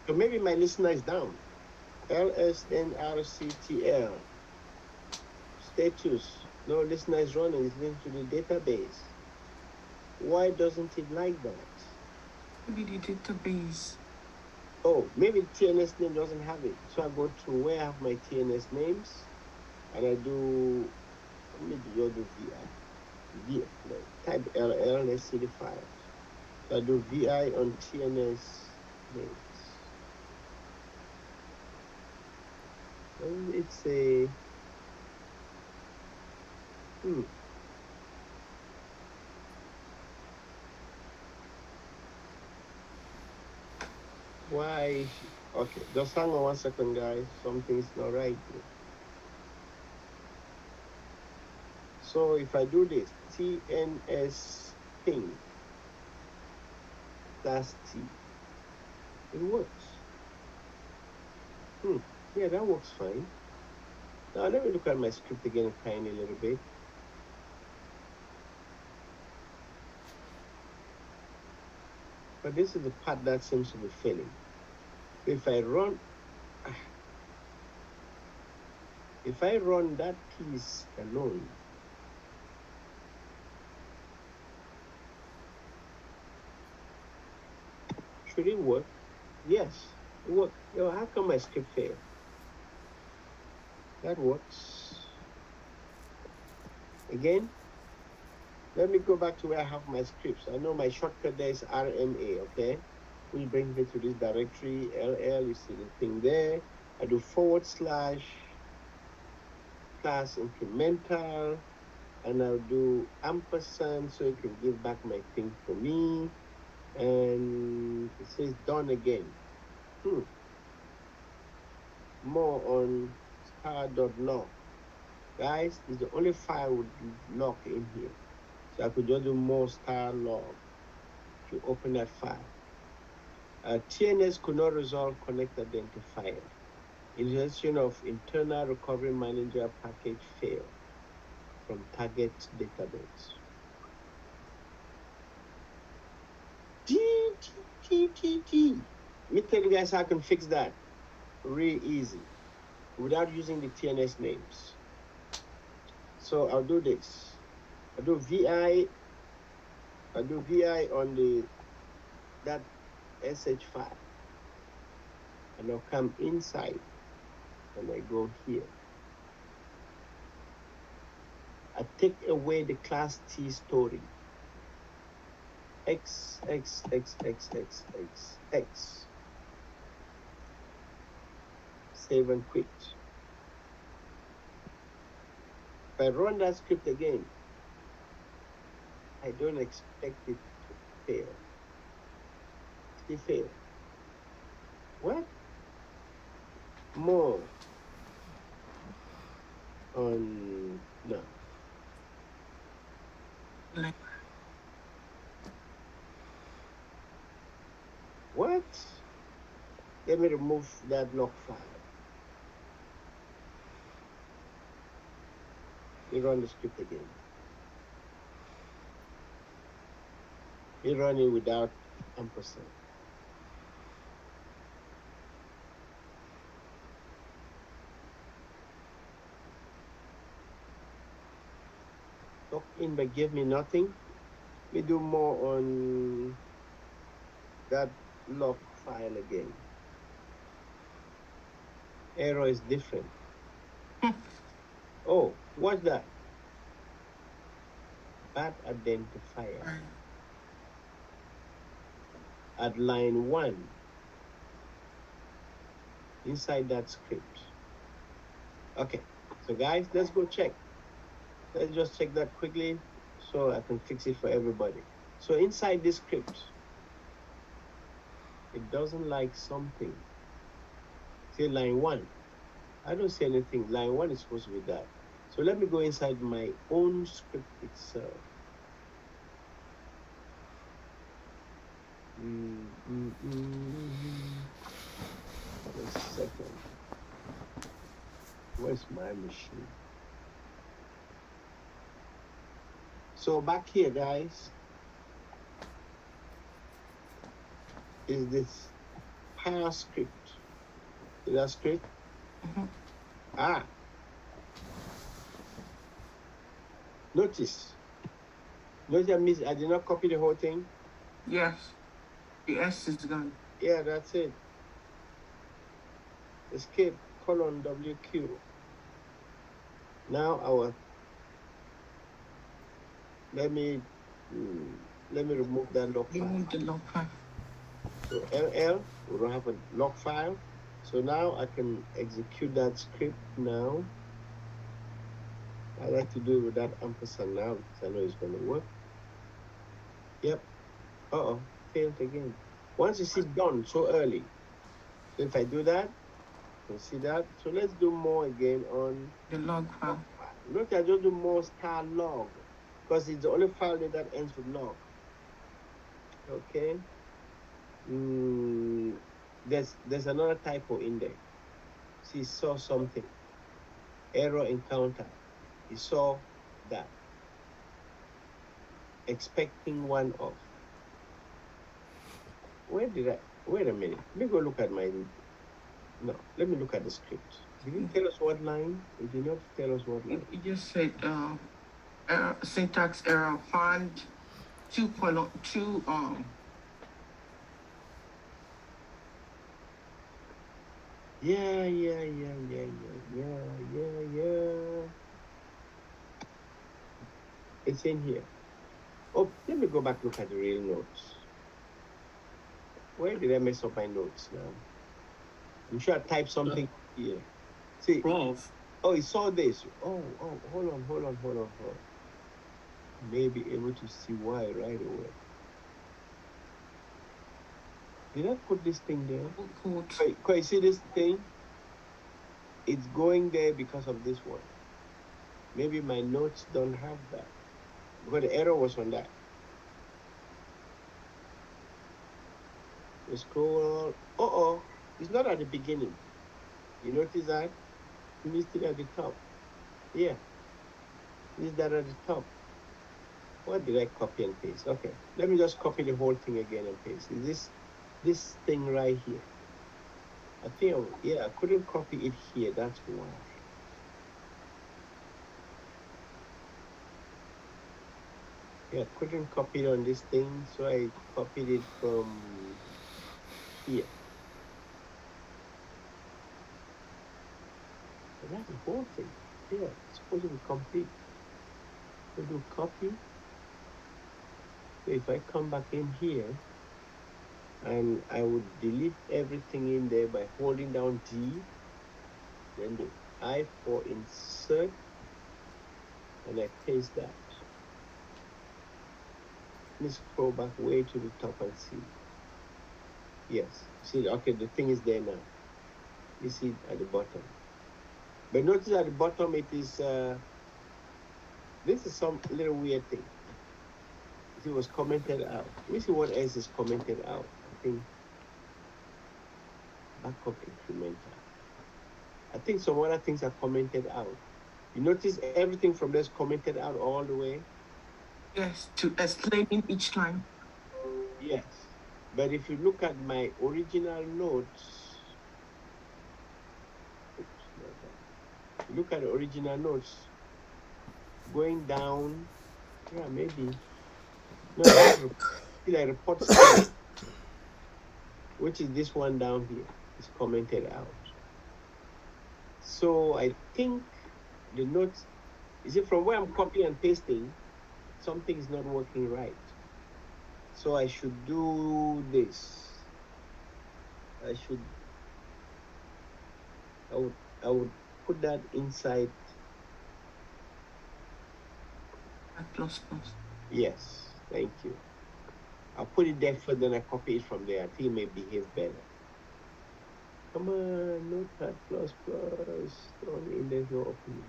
So maybe my listener is down. LSNRCTL. Status. No listener is running, it's linked to the database. Why doesn't it like that? Maybe the database. Oh, maybe TNS name doesn't have it. So I go to where I have my TNS names, and I do, let me do VI. Type LL, let's see the file. So I do VI on TNS names. And it's a, Why? Okay, just hang on 1 second, guys. Something's not right here. So if I do this, TNS ping, that's T. It works. Yeah, that works fine. Now let me look at my script again a tiny little bit. But this is the part that seems to be failing. If I run that piece alone, should it work? Yes, it works. How come my script failed? That works. Again, let me go back to where I have my scripts. I know my shortcut there is RMA, okay? Which brings me to this directory, LL, you see the thing there. I do / class incremental, and I'll do ampersand so it can give back my thing for me. And it says done again. More on star.log. Guys, it's the only file with log in here. So I could just do more star log to open that file. TNS could not resolve connect identifier. Ingestion of internal recovery manager package failed from target database. T. me tell you guys how I can fix that. Really easy, without using the TNS names. So I'll do this. I'll do VI on that SH file. And I'll come inside and I go here. I take away the class T story. X. Save and quit. If I run that script again, I don't expect it to fail. It failed. What? More on no. Like, What? Let me remove that log file. You run the script again. You run it without ampersand. Lock in but give me nothing. We do more on that log file again. Error is different. Oh, what's that? Bad identifier at line 1 inside that script. Okay, so guys, let's go check. Let's just check that quickly so I can fix it for everybody. So inside this script, it doesn't like something. Say line 1. I don't see anything. Line 1 is supposed to be that. So let me go inside my own script itself. Wait a second. Where's my machine? So back here, guys, is this power script. Is that script? Ah. Notice I did not copy the whole thing. yes, the S is gone. Yeah, that's it. Escape colon WQ. Now let me remove that log file. Remove the log file. So LL, we don't have a log file. So now I can execute that script now. I like to do it with that ampersand now because I know it's going to work. Yep. Failed again. Once you see done so early. So if I do that, you can see that. So let's do more again on The log file. Look, I just do more star log because it's the only file that ends with log. Okay. There's another typo in there. See, saw something. Error encounter. He saw that. Expecting one off. Wait a minute. Let me go look at let me look at the script. Did it tell us what line? It did not tell us what line. It just said error, syntax error, find 2:2 Yeah. It's in here. Oh, let me go back look at the real notes. Where did I mess up my notes now? I'm sure I typed something here. See, Prof. Oh, he saw this. Oh, hold on. May be able to see why right away. Did I put this thing there? Wait, see this thing? It's going there because of this one. Maybe my notes don't have that. Because the error was on that. We scroll. It's not at the beginning. You notice that? It's still at the top. Yeah. Is that at the top? What did I copy and paste? Okay. Let me just copy the whole thing again and paste. Is this this thing right here. I think, I couldn't copy it here. That's why. Yeah, I couldn't copy it on this thing, so I copied it from here. But that's the whole thing. Yeah, it's supposed to be complete. So do copy. So if I come back in here, and I would delete everything in there by holding down D, then the I for insert, and I paste that. Let me scroll back way to the top and see. Yes, see, okay, the thing is there now. You see it at the bottom. But notice at the bottom it is, this is some little weird thing. It was commented out. Let me see what else is commented out. I think backup incremental. I think some other things are commented out. You notice everything from this commented out all the way? Yes, to explaining each line. Yes. But if you look at my original notes, oops, not that. You look at the original notes, going down, yeah, maybe. No, see like report statement, which is this one down here. It's commented out. So I think the notes, is it from where I'm copying and pasting, something is not working right. So I should do this. I would put that inside. Plus. Yes, thank you. I'll put it there first, then I copy it from there. I think it may behave better. Come on, Notepad++. Don't index no opening.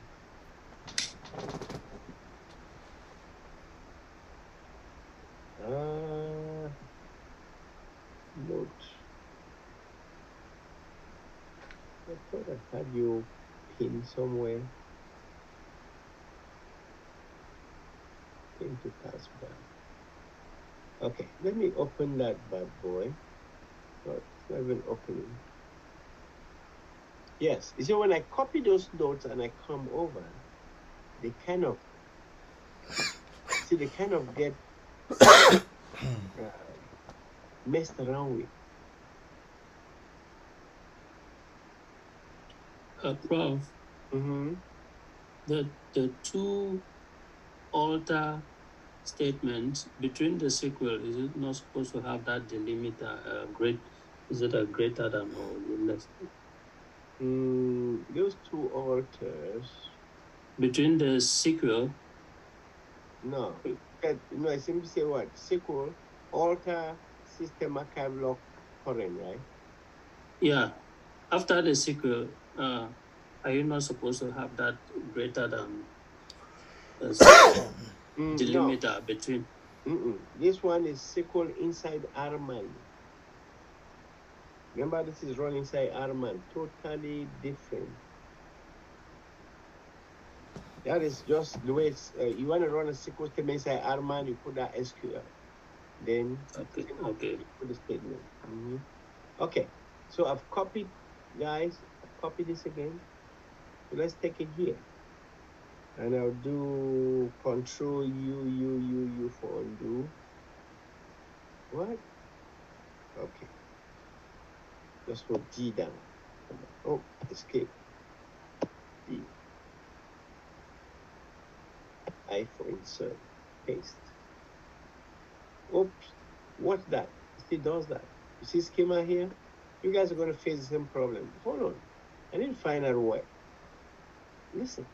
Note. I thought I had you pinned somewhere. Into taskbar. Okay, let me open that bad boy. Oh, it's not even opening. Yes, you see, when I copy those notes and I come over, they kind of, see, they kind of get messed around with. Prof, Mm-hmm. the two alter statements between the sequel, is it not supposed to have that delimiter is it a greater than or less? Those two alters. Between the sequel. No, I simply say what? SQL, alter, system archive lock, current, right? Yeah. After the sequel, are you not supposed to have that greater than delimiter No. between? This one is SQL inside Arman. Remember, this is run inside Arman. Totally different. That is just the way it's, you want to run a SQL statement inside Arman, you put that SQL. Then Okay. you put the statement. Okay, so I've copied, guys, I've copied this again. So let's take it here. And I'll do Control U for undo. What? Okay. Just put G down. Oh, escape. D. I for insert. Paste. Oops. What's that? It still does that. You see schema here? You guys are going to face the same problem. Hold on. I didn't find out why. Listen.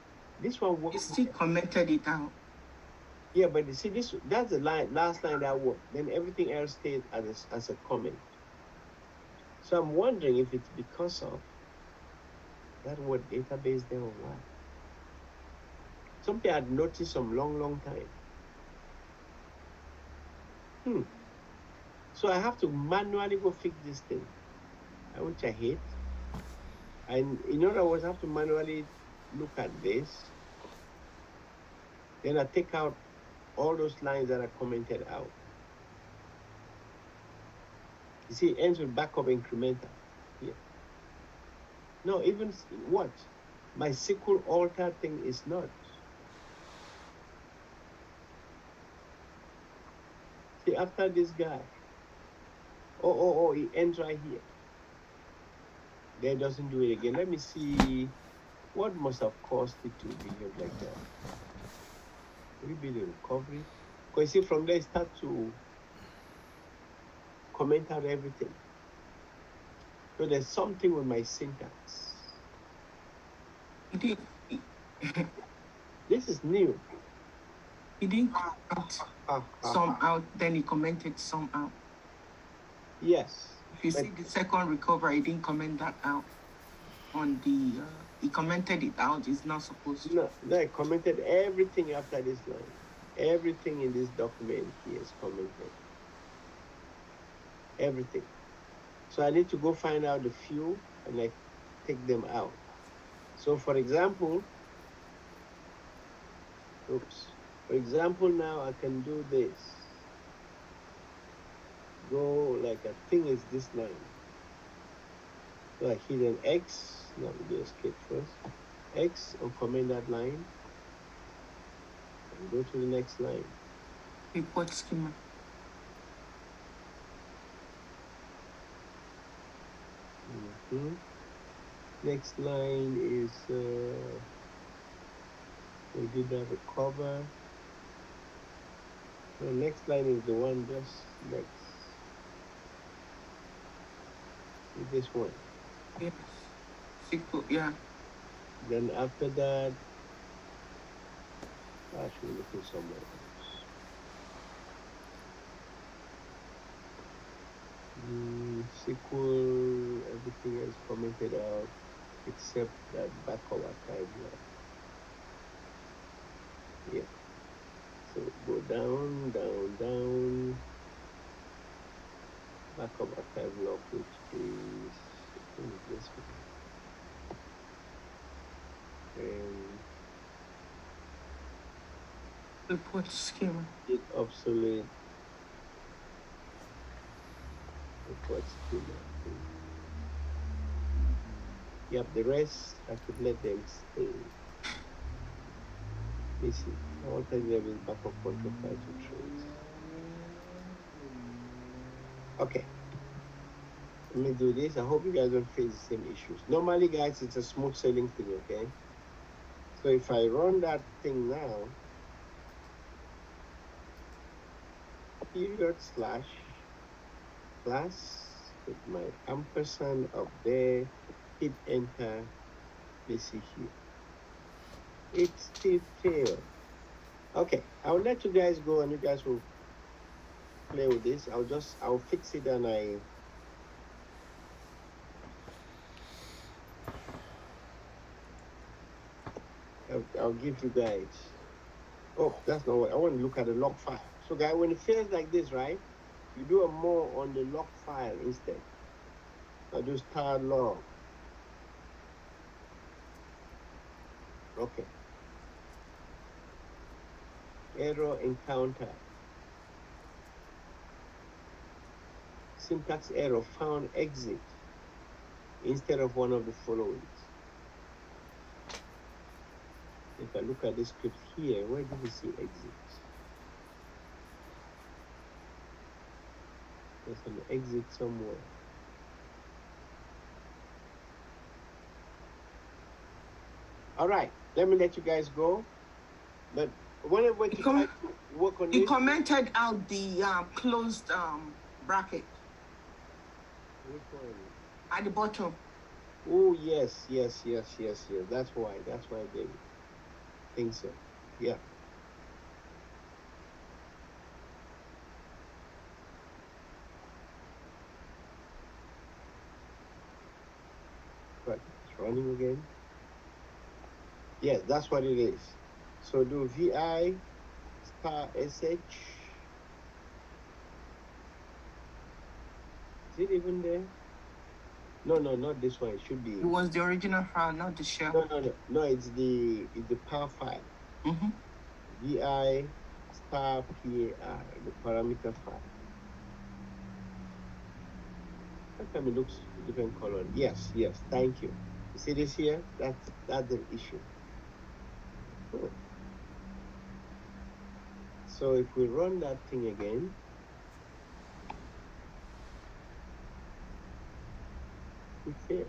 This one works. You still commented it out. Yeah, but you see, that's the last line that worked. Then everything else stayed as a comment. So I'm wondering if it's because of that word database there or what. Something I'd noticed some long time. So I have to manually go fix this thing, which I hate. And in other words, I have to manually look at this. Then I take out all those lines that are commented out. You see, it ends with backup incremental here. No, even what? My SQL alter thing is not. See, after this guy, oh, it ends right here. Then it doesn't do it again. Let me see what must have caused it to behave like that. Maybe the recovery. Because see, from there it starts to comment out everything. So there's something with my syntax. This is new. He didn't comment some out, then he commented some out. Yes. If you see the second recovery, he didn't comment that out on the, he commented it out, it's not supposed to. No, I commented everything after this line. Everything in this document here is commented. Everything. So I need to go find out the few and I take them out. So for example, now I can do this. Go like I think it's this line. So I hit an X. No, we do escape first. X and comment that line. And go to the next line. Report schema. Next line is we did that recover. The next line is the one just next. This one. Yes. SQL, yeah. Then after that, I should look at somewhere else. SQL, everything is commented out except that backup archive log. Yeah. So go down. Backup archive log, which is, I think it's this one. And Report schema. it obsolete. Report schema. Yep, the rest I could let them stay. This is all time there is backup control file to trace. Okay. Let me do this. I hope you guys don't face the same issues. Normally, guys, it's a smooth sailing thing, okay? So if I run that thing now, period slash class with my ampersand up there, hit enter, let's see here. It still failed. Okay, I'll let you guys go and you guys will play with this. I'll fix it and I'll give you guys. Oh, that's not what I want to look at the log file. So guys, when it fails like this, right? You do a more on the log file instead. I do star log. Okay. Error encounter. Syntax error found exit instead of one of the following. If I look at this script here, where did we see exit? There's an exit somewhere. All right, let me let you guys go. But whenever you try to work on He this, commented out the closed bracket which one? at the bottom. Oh yes. That's why they think so. Yeah. But it's running again. Yes, that's what it is. So do VI star SH. Is it even there? No, not this one. It should be. It was the original file, not the shell. No. It's the PAR file. Mm-hmm. VI star PAR, the parameter file. How come it looks different color? Yes, thank you. You see this here? That's the issue. Huh. So if we run that thing again, we fail.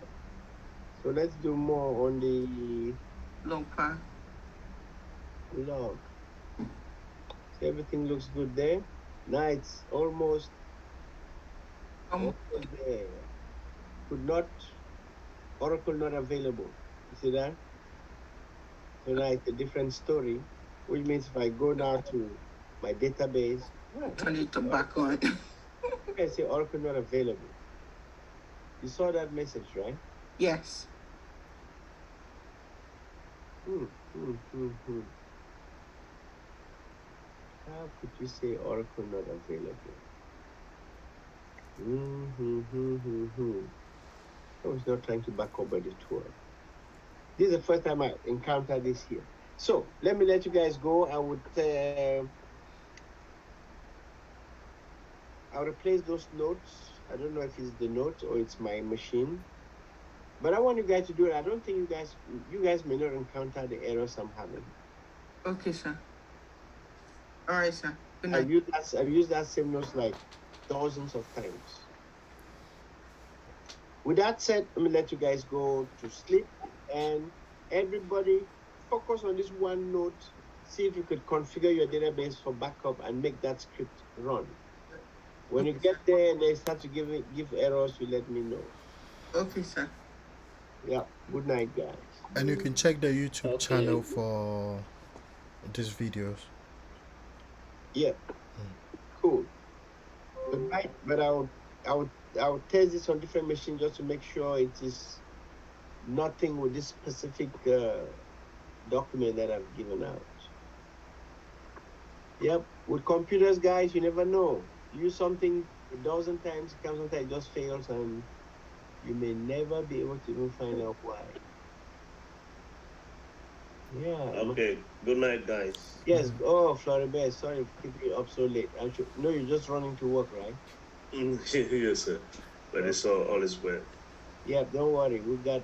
So let's do more on the Long path. log. So everything looks good there. Now it's almost there. Oracle not available. You see that? So now it's a different story, which means if I go now to my database, Turn it back on. I say Oracle not available. You saw that message, right? Yes. How could you say Oracle not available? I was not trying to back over the tour. This is the first time I encountered this here. So let me let you guys go. I'll replace those notes. I don't know if it's the notes or it's my machine. But I want you guys to do it. I don't think you guys may not encounter the errors I'm having. Okay, sir. All right, sir. Good night. I've used that same notes like dozens of times. With that said, let me let you guys go to sleep, and everybody focus on this one note. See if you could configure your database for backup and make that script run. When you get there and they start to give errors, you let me know. Okay, sir. Yeah. Good night, guys. And you can check the YouTube channel for these videos. Yeah. Cool. But I'll test this on different machines just to make sure it is nothing with this specific document that I've given out. Yep. With computers, guys, you never know. Use something a dozen times, sometimes it just fails, and you may never be able to even find out why. Yeah. Okay. Good night, guys. Yes. Oh, Floribert, sorry for keeping you up so late. No, you're just running to work, right? Yes, sir. But it's all is well. Yeah, don't worry. We got